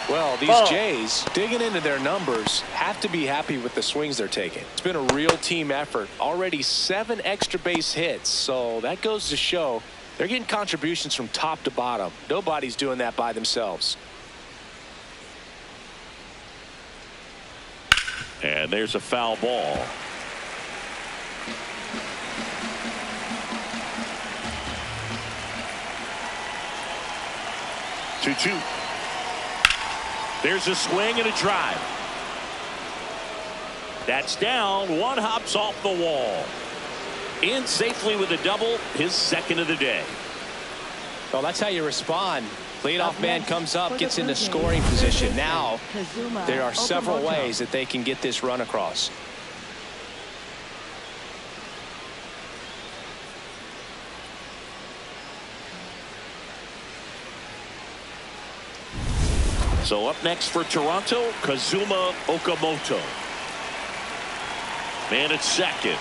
Well, these Jays, digging into their numbers, have to be happy with the swings they're taking. It's been a real team effort. Already 7 extra base hits, so that goes to show they're getting contributions from top to bottom. Nobody's doing that by themselves. And there's a foul ball. Two. There's a swing and a drive. That's down. 1 hops off the wall. In safely with a double, his second of the day. Well, that's how you respond. Leadoff man comes up, gets into scoring position. Now there are several ways that they can get this run across. So up next for Toronto, Kazuma Okamoto. Man at second.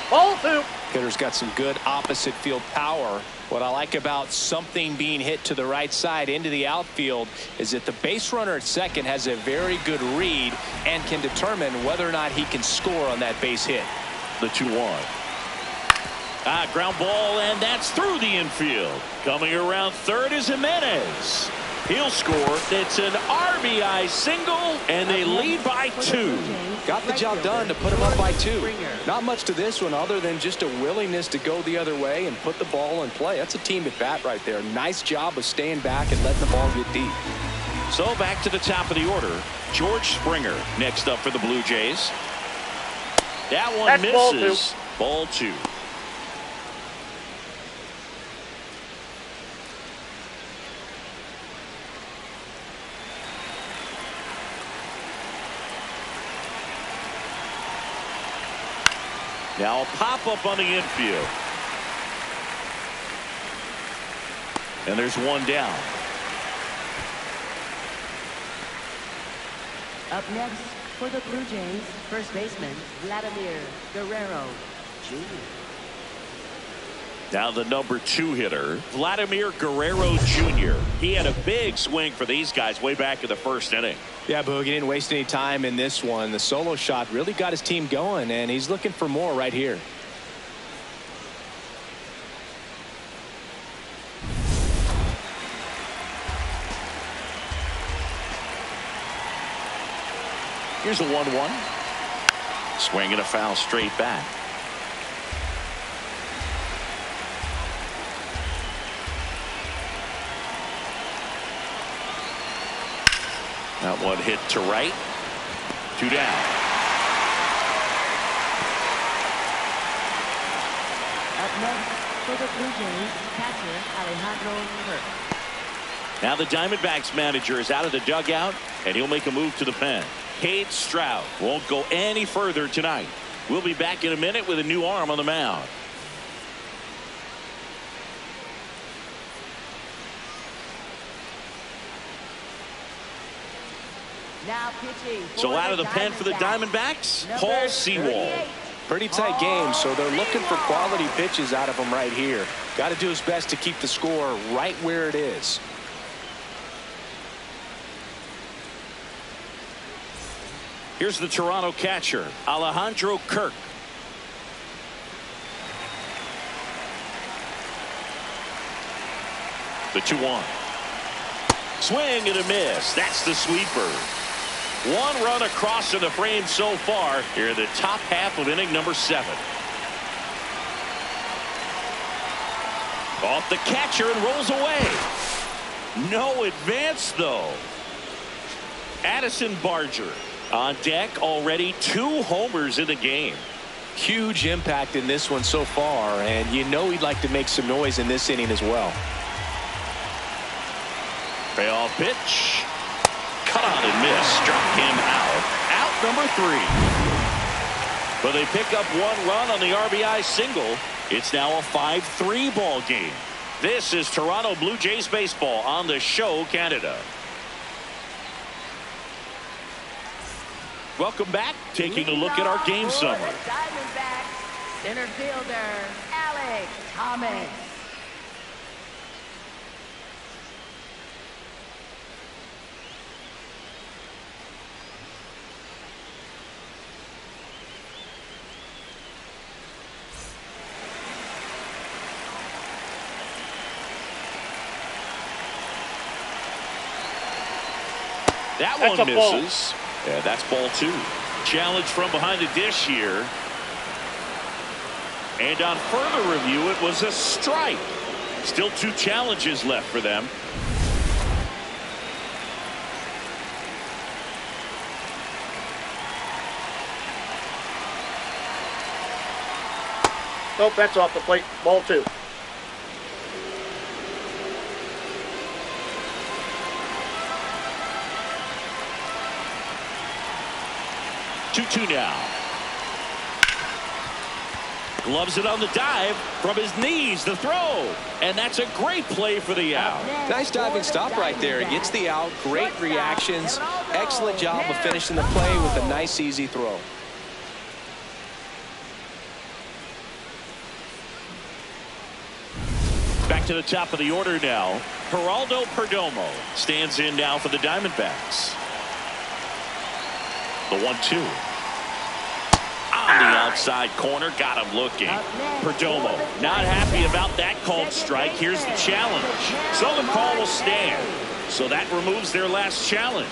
Ball 2. Hitter's got some good opposite field power. What I like about something being hit to the right side into the outfield is that the base runner at second has a very good read and can determine whether or not he can score on that base hit. The 2-1. Ground ball, and that's through the infield. Coming around third is Gimenez. He'll score. It's an RBI single, and they lead by 2. Got the job done to put him up by 2. Not much to this one other than just a willingness to go the other way and put the ball in play. That's a team at bat right there. Nice job of staying back and letting the ball get deep. So back to the top of the order. George Springer next up for the Blue Jays. That one misses. Ball 2. Now a pop-up on the infield. And there's 1 down. Up next for the Blue Jays, first baseman Vladimir Guerrero Jr. Now the number 2 hitter, Vladimir Guerrero Jr. He had a big swing for these guys way back in the first inning. Yeah, Boog, he didn't waste any time in this one. The solo shot really got his team going, and he's looking for more right here. Here's a 1-1. Swing and a foul straight back. That one hit to right. 2 down. Up next for the Blue Jays, catcher Alejandro Kirk. Now the Diamondbacks manager is out of the dugout, and he'll make a move to the pen. Cade Stroud won't go any further tonight. We'll be back in a minute with a new arm on the mound. Now pitching. So out of the pen for the Diamondbacks, Paul Sewald. Pretty tight game, so they're looking for quality pitches out of him right here. Got to do his best to keep the score right where it is. Here's the Toronto catcher, Alejandro Kirk. The 2-1. Swing and a miss. That's the sweeper. 1 run across in the frame so far here in the top half of inning number 7. Off the catcher and rolls away. No advance though. Addison Barger on deck, already 2 homers in the game. Huge impact in this one so far, and you know he'd like to make some noise in this inning as well. Payoff pitch. Cut on and miss. Struck him out. Out number 3. But they pick up 1 run on the RBI single. It's now a 5-3 ball game. This is Toronto Blue Jays baseball on the Show Canada. Welcome back. Taking a look at our game summary. Diamondbacks center fielder Alec Thomas. That That's one a ball. misses. Yeah, that's ball 2. Challenge from behind the dish here. And on further review, it was a strike. Still 2 challenges left for them. Nope, that's off the plate. Ball 2. Two now. Gloves it on the dive from his knees. The throw. And that's a great play for the out. Nice diving stop right there. He gets the out. Great reactions. Excellent job of finishing the play with a nice, easy throw. Back to the top of the order now. Geraldo Perdomo stands in now for the Diamondbacks. The 1-2. On the outside corner, got him looking. Perdomo not happy about that called strike. Here's the challenge. So the call will stand. So that removes their last challenge.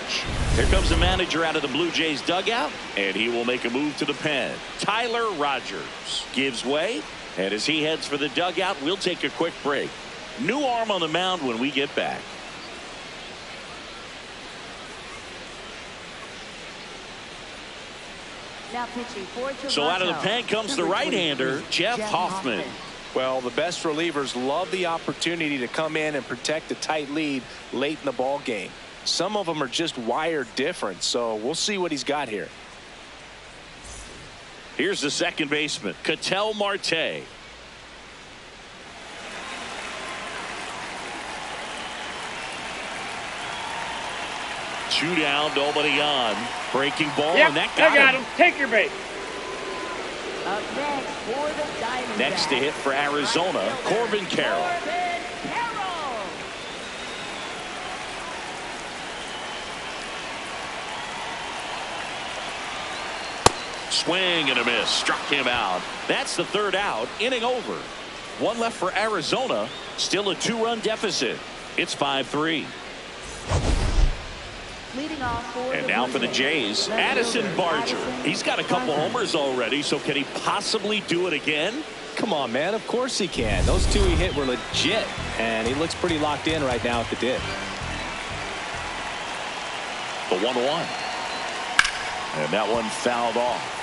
Here comes the manager out of the Blue Jays dugout, and he will make a move to the pen. Tyler Rogers gives way, and as he heads for the dugout, we'll take a quick break. New arm on the mound when we get back. Now pitching for Toronto. So out of the pen comes the right-hander, Jeff Hoffman. Well, the best relievers love the opportunity to come in and protect a tight lead late in the ball game. Some of them are just wired different, so we'll see what he's got here. Here's the second baseman, Ketel Marte. Two down, nobody on. Breaking ball, Yep, and that I got him. him. Take your base. Up next for the Diamondbacks. Next to hit for Arizona, Corbin Carroll. Corbin Carroll. Swing and a miss. Struck him out. That's the third out. Inning over. One left for Arizona. Still a 2-run deficit. It's 5-3. Leading off for And now for the Jays, Addison Barger. He's got a couple homers already, so can he possibly do it again? Come on, man. Of course he can. Those two he hit were legit, and he looks pretty locked in right now at the dip. The 1-1. And that one fouled off.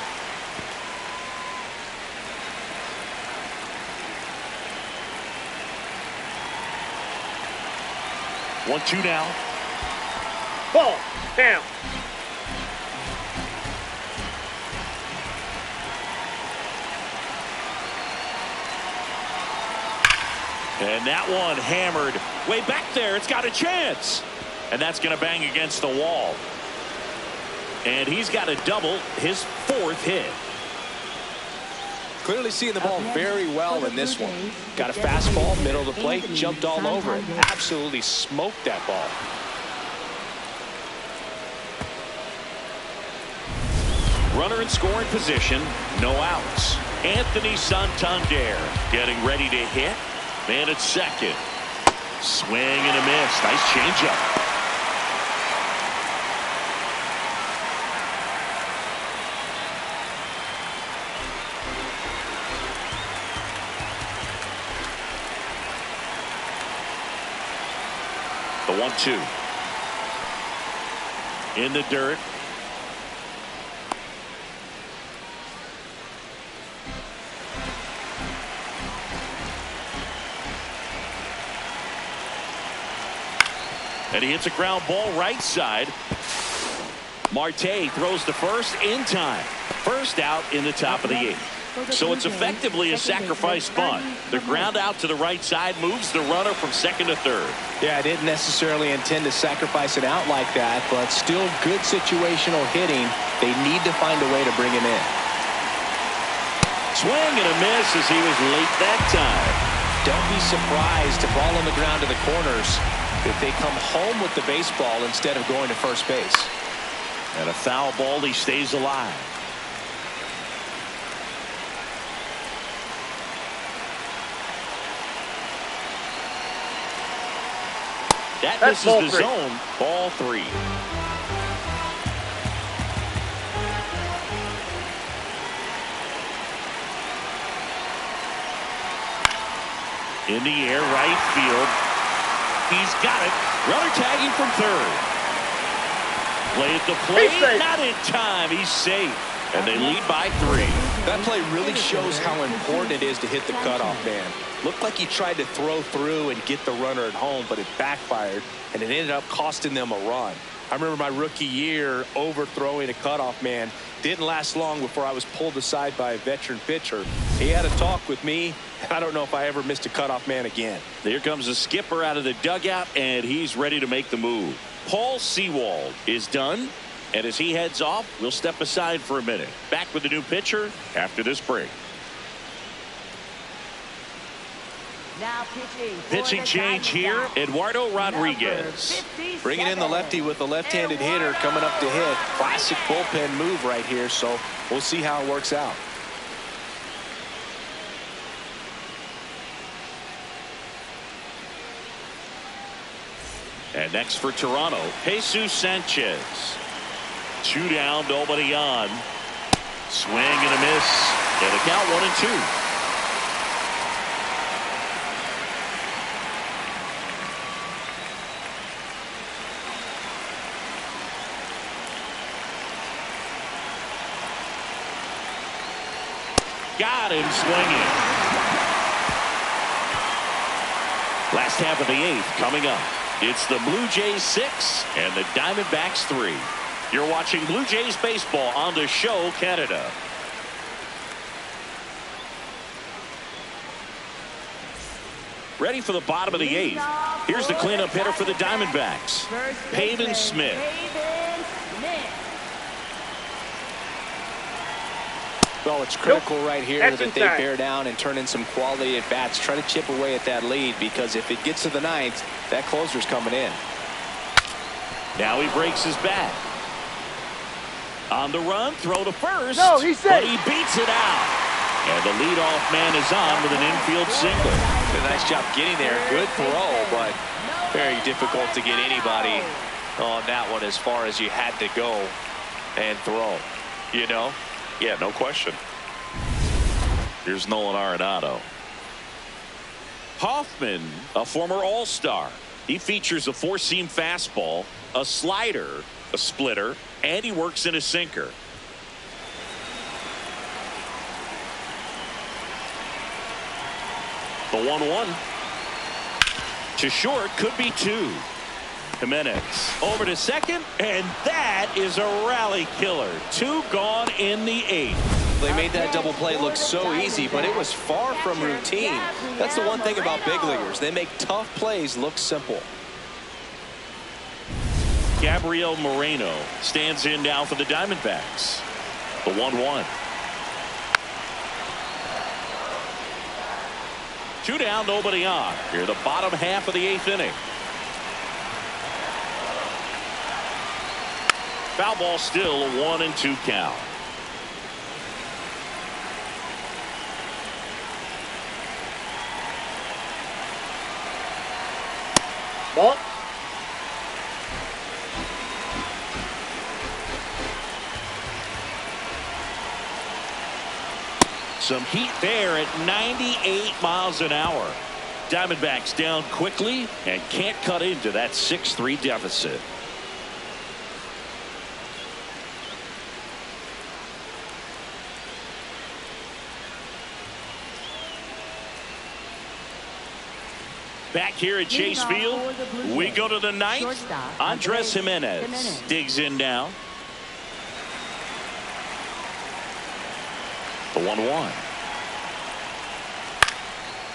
One, two now. Ball. Down. And that one hammered way back there. It's got a chance. And that's going to bang against the wall. And he's got a double, his 4th hit. Clearly seeing the ball very well in this one. Got a fastball, middle of the plate, jumped all over it. Absolutely smoked that ball. Runner in scoring position, no outs. Anthony Santander getting ready to hit. Man at second. Swing and a miss. Nice changeup. The 1-2. In the dirt. And he hits a ground ball right side. Marte throws the first in time. First out in the top of the 8th. So it's effectively a sacrifice bunt. The ground out to the right side moves the runner from second to third. Yeah, I didn't necessarily intend to sacrifice an out like that, but still good situational hitting. They need to find a way to bring him in. Swing and a miss as he was late that time. Don't be surprised to ball on the ground to the corners if they come home with the baseball instead of going to first base. And a foul ball, he stays alive. That misses the zone. Ball 3. In the air, right field. He's got it. Runner tagging from third. Play at the plate. Not in time. He's safe. And they lead by 3. That play really shows how important it is to hit the cutoff man. Looked like he tried to throw through and get the runner at home, but it backfired, and it ended up costing them a run. I remember my rookie year overthrowing a cutoff man. Didn't last long before I was pulled aside by a veteran pitcher. He had a talk with me. I don't know if I ever missed a cutoff man again. Here comes the skipper out of the dugout, and he's ready to make the move. Paul Sewald is done, and as he heads off, we'll step aside for a minute. Back with the new pitcher after this break. Now pitching change here, Eduardo Rodriguez. Bringing in the lefty with the left-handed hitter coming up to hit. Classic bullpen move right here, so we'll see how it works out. And next for Toronto, Jesus Sanchez. 2 down, nobody on. Swing and a miss. And a count 1-2. Got him swinging. Last half of the 8th coming up. It's the Blue Jays 6 and the Diamondbacks 3. You're watching Blue Jays baseball on the show Canada. Ready for the bottom of the 8th. Here's the cleanup hitter for the Diamondbacks, Pavin Smith. Well, it's critical right here That's that they inside. bear down and turn in some quality at bats. Try to chip away at that lead, because if it gets to the ninth, that closer's coming in. Now he breaks his bat. On the run, throw to first. No, he's safe. But he beats it out. And the leadoff man is on with an infield single. Did a nice job getting there. Good throw, but very difficult to get anybody on that one as far as you had to go and throw. You know? Yeah, no question. Here's Nolan Arenado. Hoffman, a former All-Star. He features a four-seam fastball, a slider, a splitter, and he works in a sinker. The 1-1. To short, could be two. Gimenez over to second, and that is a rally killer. Two gone in the eighth. They made that double play look so easy, but it was far from routine. That's the one thing about big leaguers. They make tough plays look simple. Gabriel Moreno stands in now for the Diamondbacks. The 1-1. Two down, nobody on. Here, the bottom half of the eighth inning. Foul ball, still a 1-2 count. Ball. Some heat there at 98 miles an hour. Diamondbacks down quickly and can't cut into that 6-3 deficit. Back here at Chase Field, we go to the ninth. Andres Gimenez digs in now. The 1-1.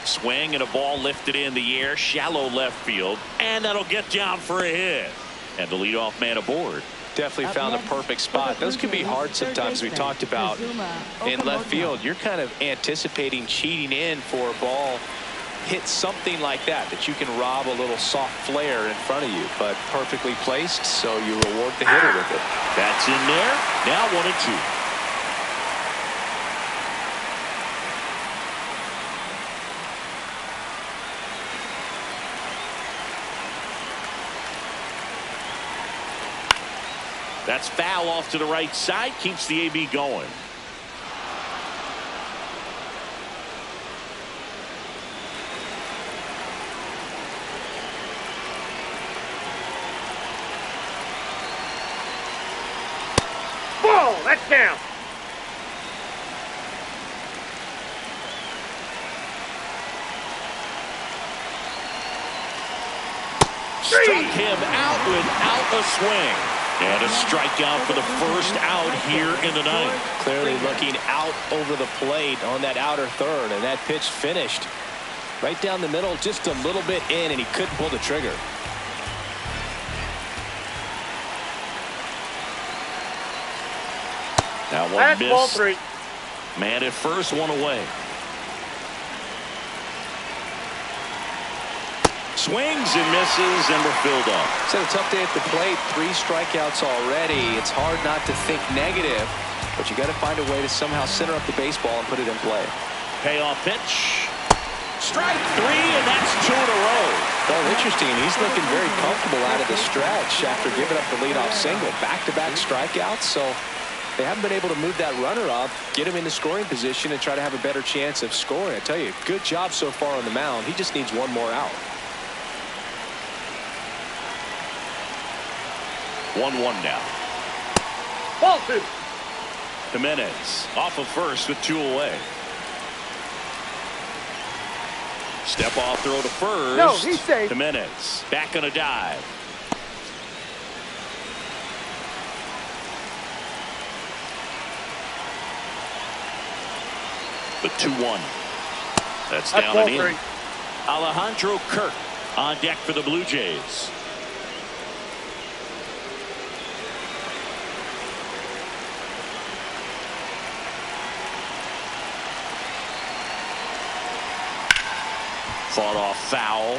Swing and a ball lifted in the air, shallow left field, and that'll get down for a hit. And the leadoff man aboard. Definitely found the perfect spot. Those can be hard sometimes. We talked about in left field. You're kind of anticipating cheating in for a ball. Hit something like that you can rob a little soft flare in front of you, but perfectly placed, so you reward the hitter with it. That's in there. Now 1-2. That's foul off to the right side, keeps the AB going. Ball. That's down. Struck him out without a swing. And a strikeout for the first out here in the ninth. Clearly looking out over the plate on that outer third, and that pitch finished right down the middle, just a little bit in, and he couldn't pull the trigger. Now one That's miss. ball three. Man at first, one away. Swings and misses, and we're filled up. It's a tough day at the plate. 3 strikeouts already. It's hard not to think negative, but you got to find a way to somehow center up the baseball and put it in play. Payoff pitch. Strike 3, and that's 2 in a row. Well, interesting. He's looking very comfortable out of the stretch after giving up the leadoff single. Back-to-back strikeouts, so they haven't been able to move that runner up, get him into scoring position, and try to have a better chance of scoring. I tell you, good job so far on the mound. He just needs one more out. 1-1 now. Ball 2. Gimenez off of first with 2 away. Step off throw to first. No, he's safe. Gimenez back on a dive. The 2-1. That's down ball and in. 3. Alejandro Kirk on deck for the Blue Jays. Fought off foul.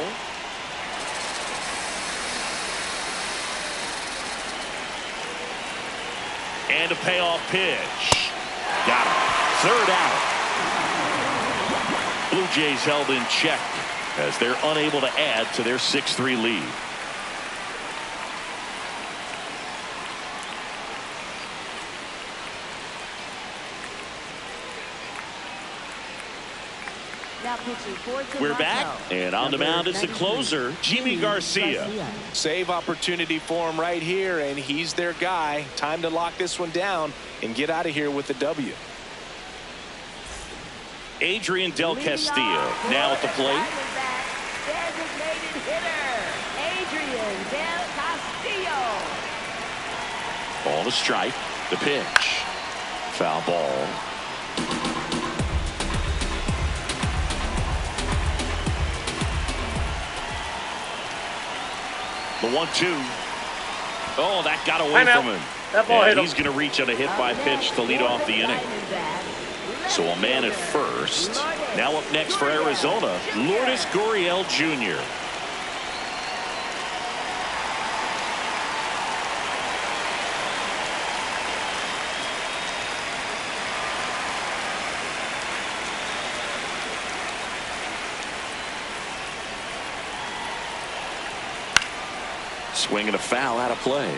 And a payoff pitch. Got him. Third out. Blue Jays held in check as they're unable to add to their 6-3 lead. We're back, and on the mound is the closer, Yimi Garcia. Save opportunity for him right here, and he's their guy. Time to lock this one down and get out of here with the W. Adrian Del Castillo now at the plate. Designated hitter, Adrian Del Castillo. Ball to strike. The pitch. Foul ball. The 1-2. Oh, that got away from him. That ball hit him. He's going to reach on a hit by pitch to lead off the inning. So a man at first. Now up next for Arizona, Lourdes Gurriel Jr. Swinging a foul out of play.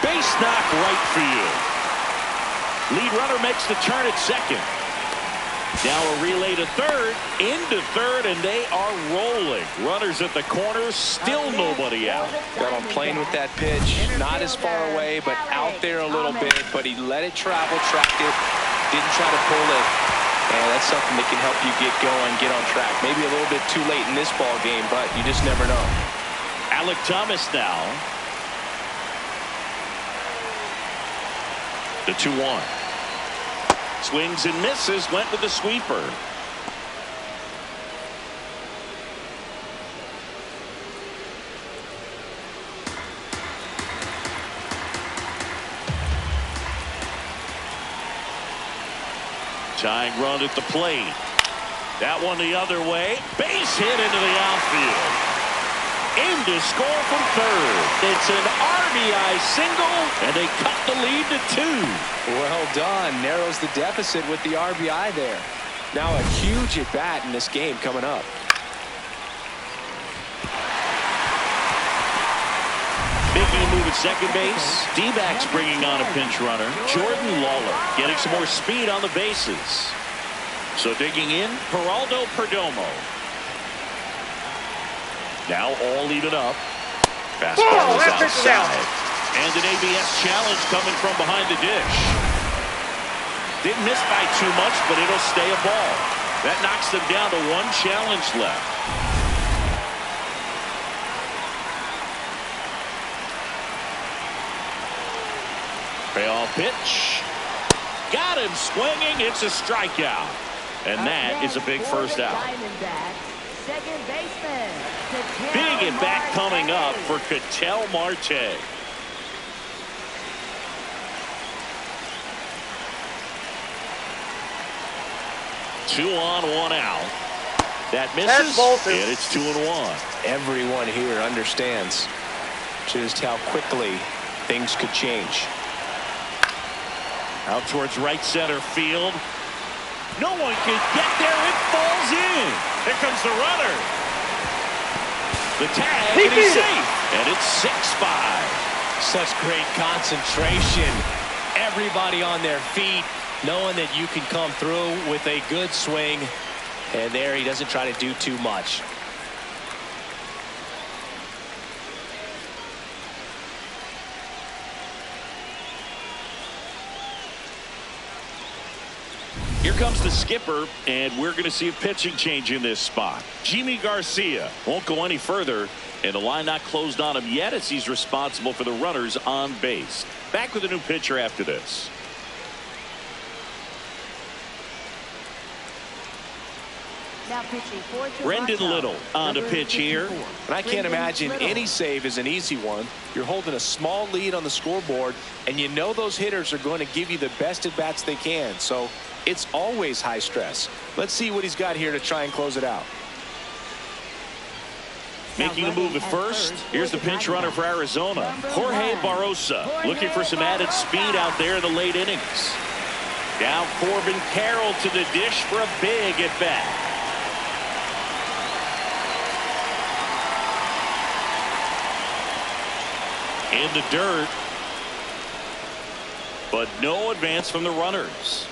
Base knock right field. Lead runner makes the turn at second. Now a relay to third, into third, and they are rolling. Runners at the corner, still nobody out. Got on playing with that pitch, not as far away, but out there a little bit, but he let it travel, tracked it, didn't try to pull it. And that's something that can help you get going, get on track. Maybe a little bit too late in this ball game, but you just never know. Alec Thomas now. The 2-1. Swings and misses, went with the sweeper. Tying run at the plate. That one the other way. Base hit into the outfield. In to score from third. It's an RBI single, and they cut the lead to 2. Well done. Narrows the deficit with the RBI there. Now a huge at bat in this game coming up. Making a move at second base. D-backs bringing on a pinch runner. Jordan Lawler getting some more speed on the bases. So digging in, Geraldo Perdomo. Now all even up. Fastball is outside. And an ABS challenge coming from behind the dish. Didn't miss by too much, but it'll stay a ball. That knocks them down to 1 challenge left. Payoff pitch. Got him swinging. It's a strikeout. And that is a big first out. Second baseman. Big at bat coming up for Ketel Marte. Two on, 1 out. That misses, and it's 2-1. Everyone here understands just how quickly things could change. Out towards right center field. No one can get there. It falls in. Here comes the runner. The tag, and he's safe. And it's 6-5. Such great concentration. Everybody on their feet, knowing that you can come through with a good swing. And there he doesn't try to do too much. Here comes the skipper, and we're going to see a pitching change in this spot. Yimi Garcia won't go any further, and the line not closed on him yet as he's responsible for the runners on base. Back with a new pitcher after this. Now pitching for Brendan Toronto, Little on to number pitch here. 54. And I can't Brendan imagine Little. any save is an easy one. You're holding a small lead on the scoreboard, and you know those hitters are going to give you the best at bats they can. So it's always high stress. Let's see what he's got here to try and close it out. Making a move at first. Here's the pinch runner for Arizona, Jorge Barrosa, looking for some added speed out there in the late innings. Down Corbin Carroll to the dish for a big at bat. In the dirt, but no advance from the runners.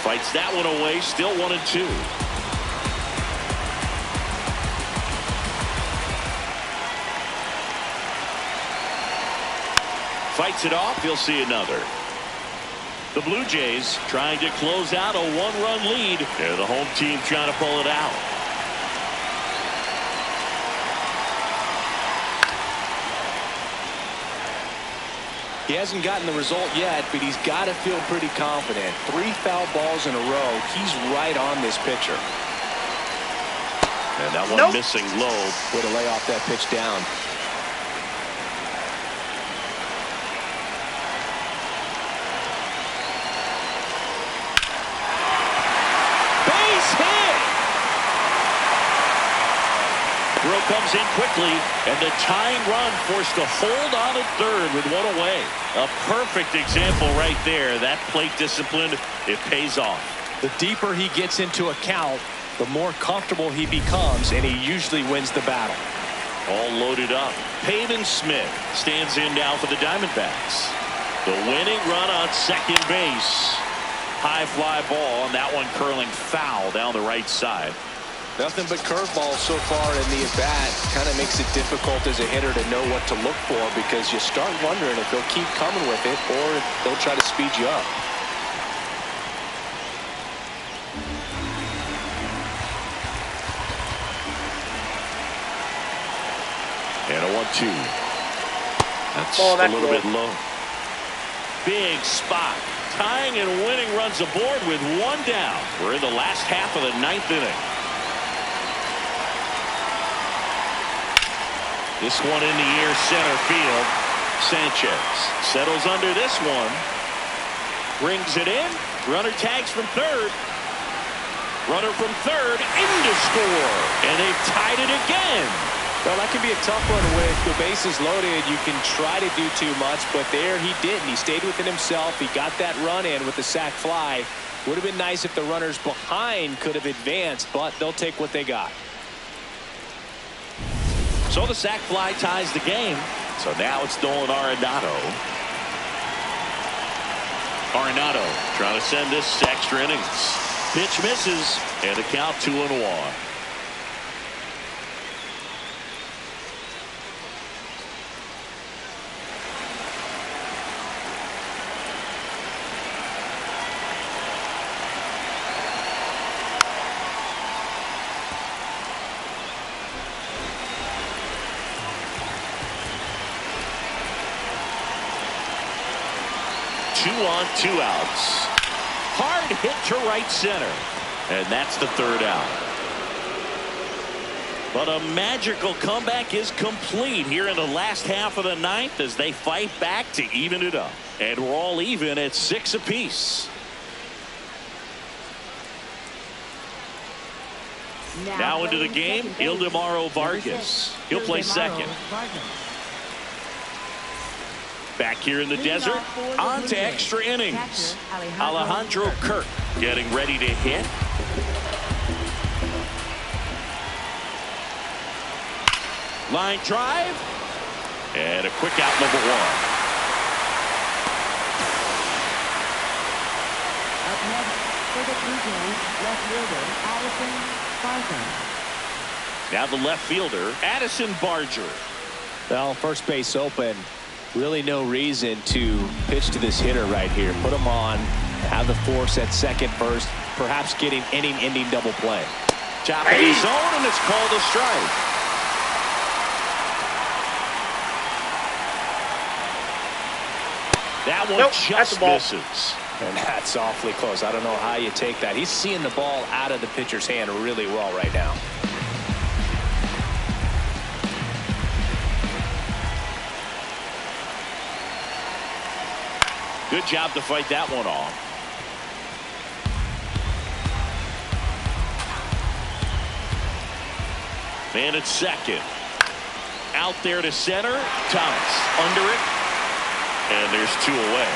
Fights that one away, still 1-2. Fights it off, he'll see another. The Blue Jays trying to close out a one-run lead. And the home team trying to pull it out. He hasn't gotten the result yet, but he's got to feel pretty confident. 3 foul balls in a row. He's right on this pitcher. And that one missing low. Way to lay off that pitch down. Base hit! Throw comes in quickly, and the tying run forced to hold on at third with one away. A perfect example right there. That plate discipline, it pays off. The deeper he gets into a count, the more comfortable he becomes, and he usually wins the battle. All loaded up. Pavin Smith stands in now for the Diamondbacks. The winning run on second base. High fly ball, and that one curling foul down the right side. Nothing but curveballs so far in the at-bat. Kind of makes it difficult as a hitter to know what to look for, because you start wondering if they'll keep coming with it or if they'll try to speed you up. And a 1-2. That's Oh, a little bit low. Big spot. Tying and winning runs aboard with one down. We're in the last half of the 9th inning. This one in the air, center field. Sanchez settles under this one. Brings it in. Runner tags from third. Runner from third in to score. And they've tied it again. Well, that can be a tough one with the bases loaded. You can try to do too much, but there he didn't. He stayed within himself. He got that run in with the sac fly. Would have been nice if the runners behind could have advanced, but they'll take what they got. So the sac fly ties the game. So now it's Nolan Arenado. Arenado trying to send this to extra innings. Pitch misses, and the count 2-1. On 2 outs. Hard hit to right center. And that's the third out. But a magical comeback is complete here in the last half of the 9th as they fight back to even it up. And we're all even at 6 apiece. Now into the game, Ildemaro Vargas. He'll play second. Back here in the desert, on to extra innings. Alejandro Kirk getting ready to hit. Line drive. And a quick out, number 1. Up next for the Blue Jays, left fielder Addison Barger. Now the left fielder, Addison Barger. Well, first base open. Really no reason to pitch to this hitter right here. Put him on, have the force at second first. perhaps getting inning-ending double play. Top of the zone, and it's called a strike. That one just misses. And that's awfully close. I don't know how you take that. He's seeing the ball out of the pitcher's hand really well right now. Good job to fight that one off. Man at second. Out there to center. Thomas under it. And there's 2 away.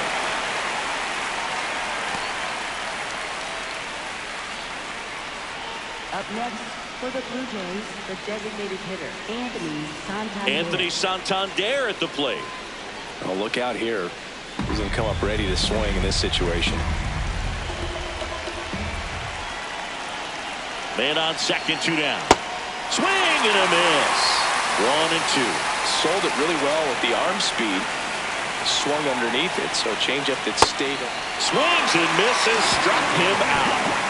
Up next for the Blue Jays, the designated hitter, Anthony Santander. Anthony Santander at the plate. Oh, look out here. He's going to come up ready to swing in this situation. Man on second, 2 down. Swing and a miss. 1 and 2. Sold it really well with the arm speed. Swung underneath it, so changeup that stayed. Swings and misses, struck him out.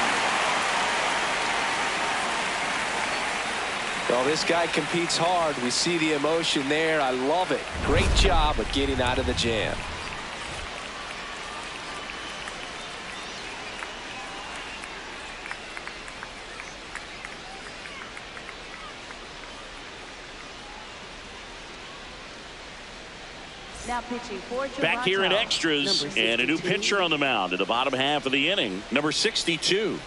Well, this guy competes hard. We see the emotion there. I love it. Great job of getting out of the jam. Now pitching for Toronto. Back here in extras, and a new pitcher on the mound in the bottom half of the inning, number 62.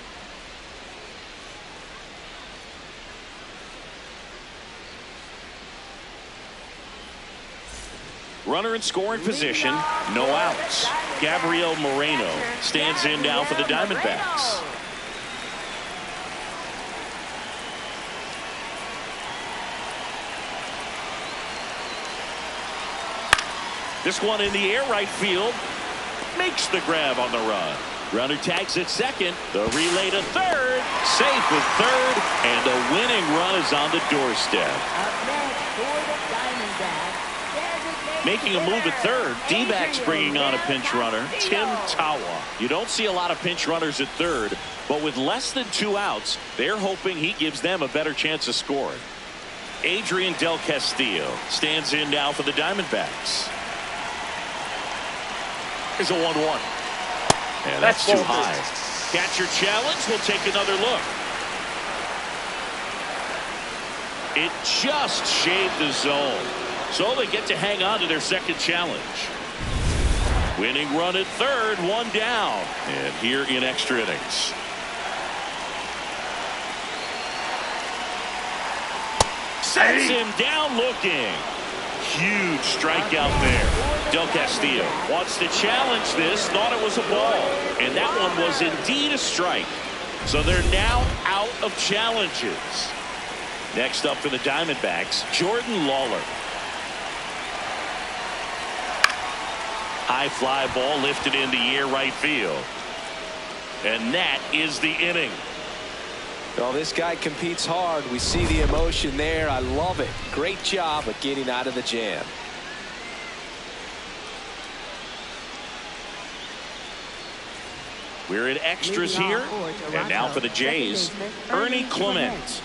Runner in scoring position, no outs. Gabriel Moreno stands in now for the Diamondbacks. This one in the air, right field. Makes the grab on the run. Runner tags at second. The relay to third. Safe with third. And the winning run is on the doorstep. Up next for the Diamondbacks. Making a move at third. D-backs bringing on a pinch runner, Tim Tawa. You don't see a lot of pinch runners at third, but with less than 2 outs, they're hoping he gives them a better chance of scoring. Adrian Del Castillo stands in now for the Diamondbacks. Here's a 1-1. Yeah, that's too high. Catcher challenge. We'll take another look. It just shaved the zone. So they get to hang on to their second challenge. Winning run at third, 1 down. And here in extra innings. Sets him down looking. Huge strikeout there. Del Castillo wants to challenge this. Thought it was a ball. And that one was indeed a strike. So they're now out of challenges. Next up for the Diamondbacks, Jordan Lawler. High fly ball lifted in the air, right field. And that is the inning. Well, this guy competes hard. We see the emotion there. I love it. Great job of getting out of the jam. We're in extras here. And now for the Jays, Ernie Clement.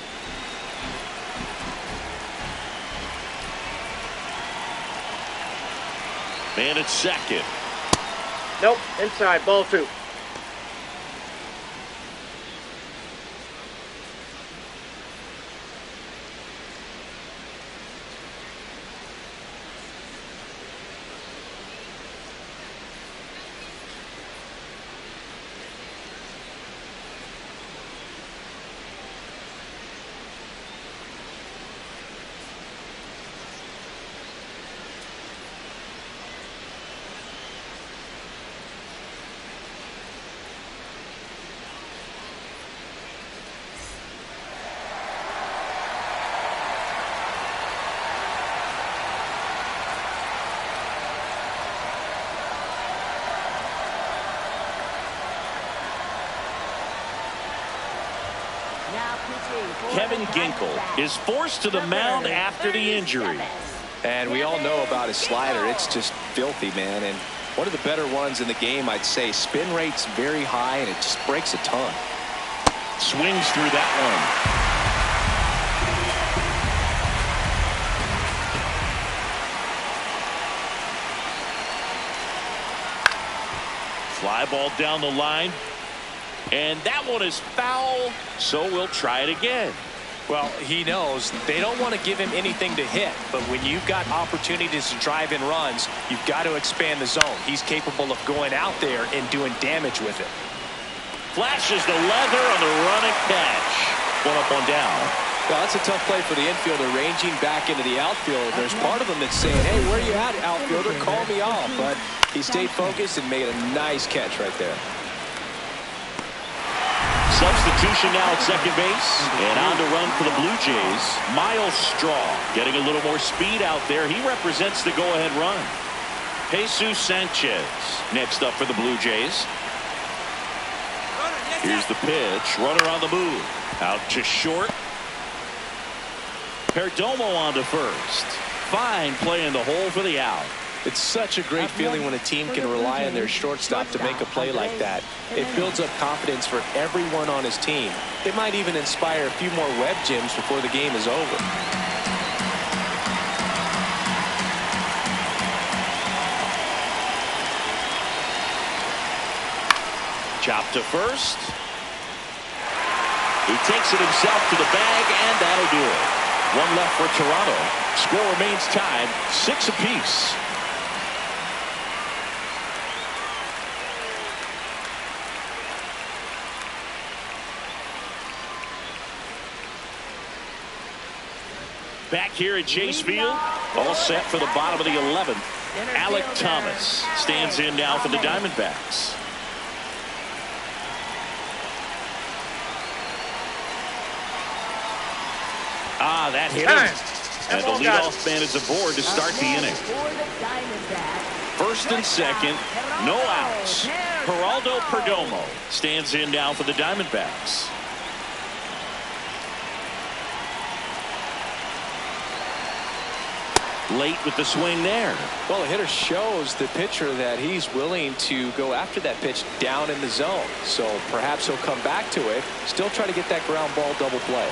Man at second. Nope, inside, ball 2. Kevin Ginkel is forced to the mound after the injury. And we all know about his slider. It's just filthy, man. And One of the better ones in the game, I'd say. Spin rate's very high, and it just breaks a ton. Swings through that one. Fly ball down the line. And that one is foul, so we'll try it again. Well, he knows they don't want to give him anything to hit, but when you've got opportunities to drive in runs, you've got to expand the zone. He's capable of going out there and doing damage with it. Flashes the leather on the running catch. One up, one down. Well, that's a tough play for the infielder, ranging back into the outfield. There's part of him that's saying, hey, where are you at, outfielder? Call me off. But he stayed focused and made a nice catch right there. Substitution now at second base. And on to run for the Blue Jays, Miles Straw. Getting a little more speed out there. He represents the go-ahead run. Jesus Sanchez next up for the Blue Jays. Here's the pitch. Runner on the move. Out to short. Perdomo on to first. Fine play in the hole for the out. It's such a great feeling when a team can rely on their shortstop to make a play like that. It builds up confidence for everyone on his team. It might even inspire a few more web gems before the game is over. Chop to first. He takes it himself to the bag, and that'll do it. One left for Toronto. Score remains tied, 6 apiece. Back here at Chase Field, all set for the bottom of the 11th. Alec Thomas stands in now for the Diamondbacks. Ah, that hit him. And the leadoff man is aboard to start the inning. First and second, no outs. Geraldo Perdomo stands in now for the Diamondbacks. Late with the swing there. Well, the hitter shows the pitcher that he's willing to go after that pitch down in the zone. So perhaps he'll come back to it. Still try to get that ground ball double play.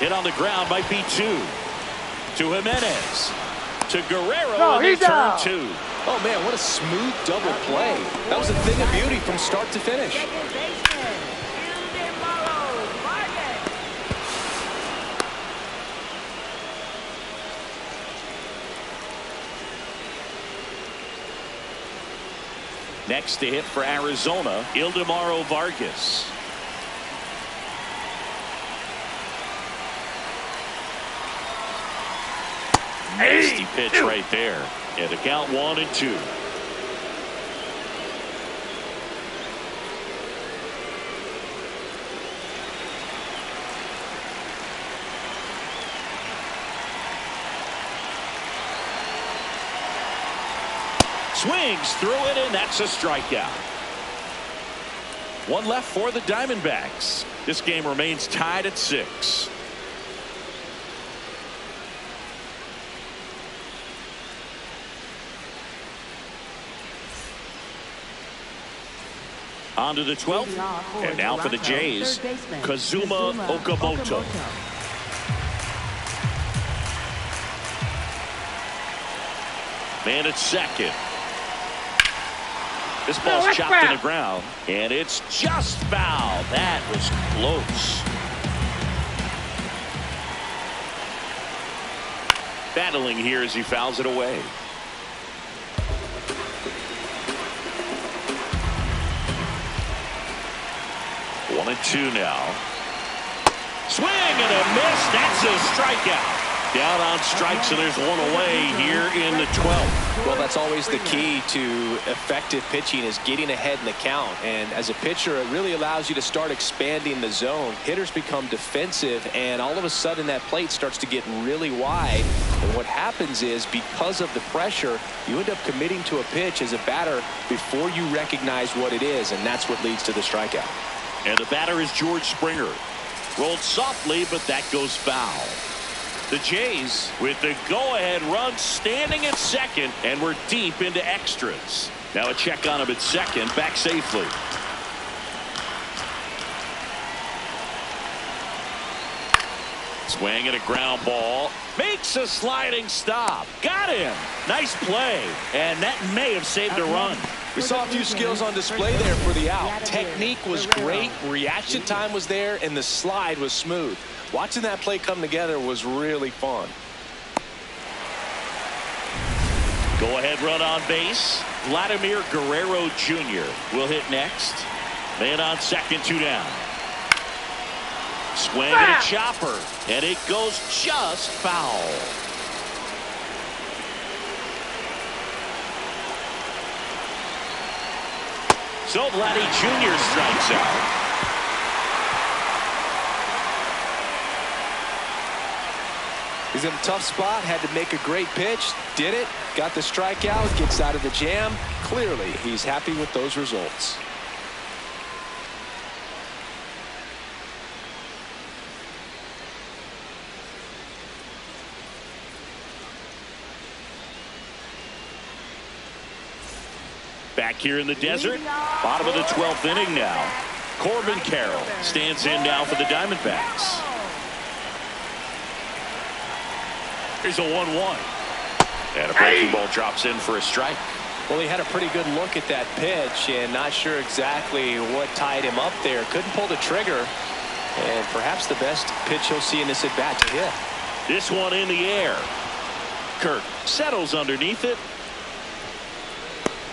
Hit on the ground might be 2. To Gimenez. To Guerrero. No, and he's turn out. 2. Oh, man, what a smooth double play. That was a thing of beauty from start to finish. Next to hit for Arizona, Ildemaro Vargas. Nasty pitch right there. And the count 1-2. Swings through it, and that's a strikeout. One left for the Diamondbacks. This game remains tied at 6. On to the 12th. And now for the Jays, Kazuma Okamoto. Man at second. This ball's chopped in the ground, and it's just foul. That was close. Battling here as he fouls it away. One and 2 now. Swing and a miss. That's a strikeout. Down on strikes, and there's one away here in the 12th. Well, that's always the key to effective pitching, is getting ahead in the count. And as a pitcher, it really allows you to start expanding the zone. Hitters become defensive, and all of a sudden that plate starts to get really wide. And what happens is, because of the pressure, you end up committing to a pitch as a batter before you recognize what it is, and that's what leads to the strikeout. And the batter is George Springer. Rolled softly, but that goes foul. The Jays with the go-ahead run standing at second, and we're deep into extras. Now a check on him at second, back safely. Swing and a ground ball. Makes a sliding stop. Got him. Nice play. And that may have saved a run. We saw a few skills on display there for the out. Technique was great. Reaction time was there. And the slide was smooth. Watching that play come together was really fun. Go ahead run on base. Vladimir Guerrero Jr. will hit next. Man on second, 2 down. Swing and a chopper, and it goes just foul. So Vladdy Jr. strikes out. He's in a tough spot, had to make a great pitch, did it, got the strikeout, gets out of the jam. Clearly, he's happy with those results. Back here in the desert, bottom of the 12th inning now. Corbin Carroll stands in now for the Diamondbacks. Here's a 1-1. And a breaking ball drops in for a strike. Well, he had a pretty good look at that pitch and not sure exactly what tied him up there. Couldn't pull the trigger. And perhaps the best pitch he'll see in this at bat to hit. This one in the air. Kirk settles underneath it.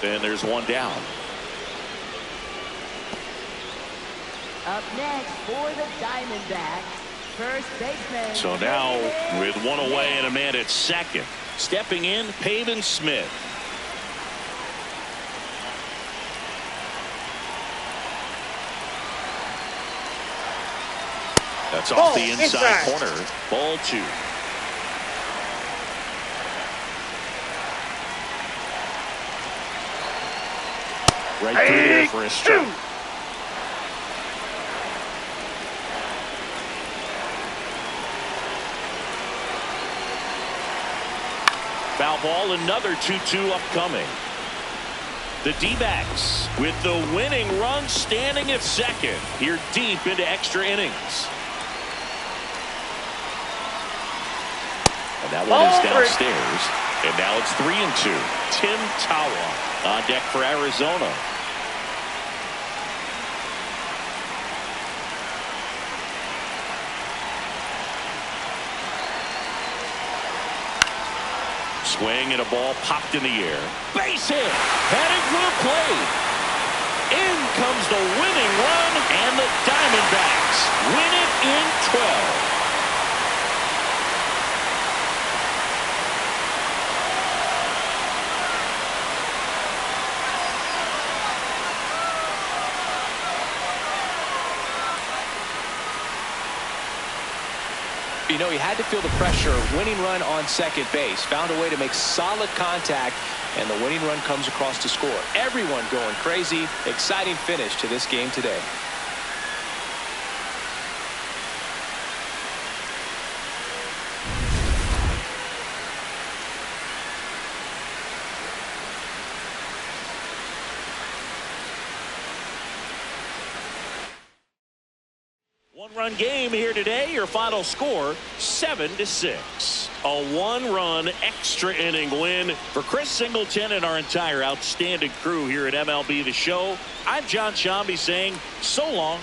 And there's one down. Up next for the Diamondbacks, first baseman. So now with one away and a man at second. Stepping in, Pavin Smith. That's off the inside corner. Ball 2. Right through there for a strike. Foul ball, another 2-2 upcoming. The D-backs with the winning run standing at second. Here deep into extra innings. And that one is downstairs. And now it's 3-2. Tim Tawa on deck for Arizona. Swing and a ball popped in the air. Base hit. Heading for the plate. In comes the winning run, and the Diamondbacks win it in 12. You know, he had to feel the pressure. Winning run on second base. Found a way to make solid contact, and the winning run comes across to score. Everyone going crazy. Exciting finish to this game today. One-run game here today. Your final score 7-6. A one-run extra inning win for Chris Singleton and our entire outstanding crew here at MLB The Show. I'm John Shambi saying so long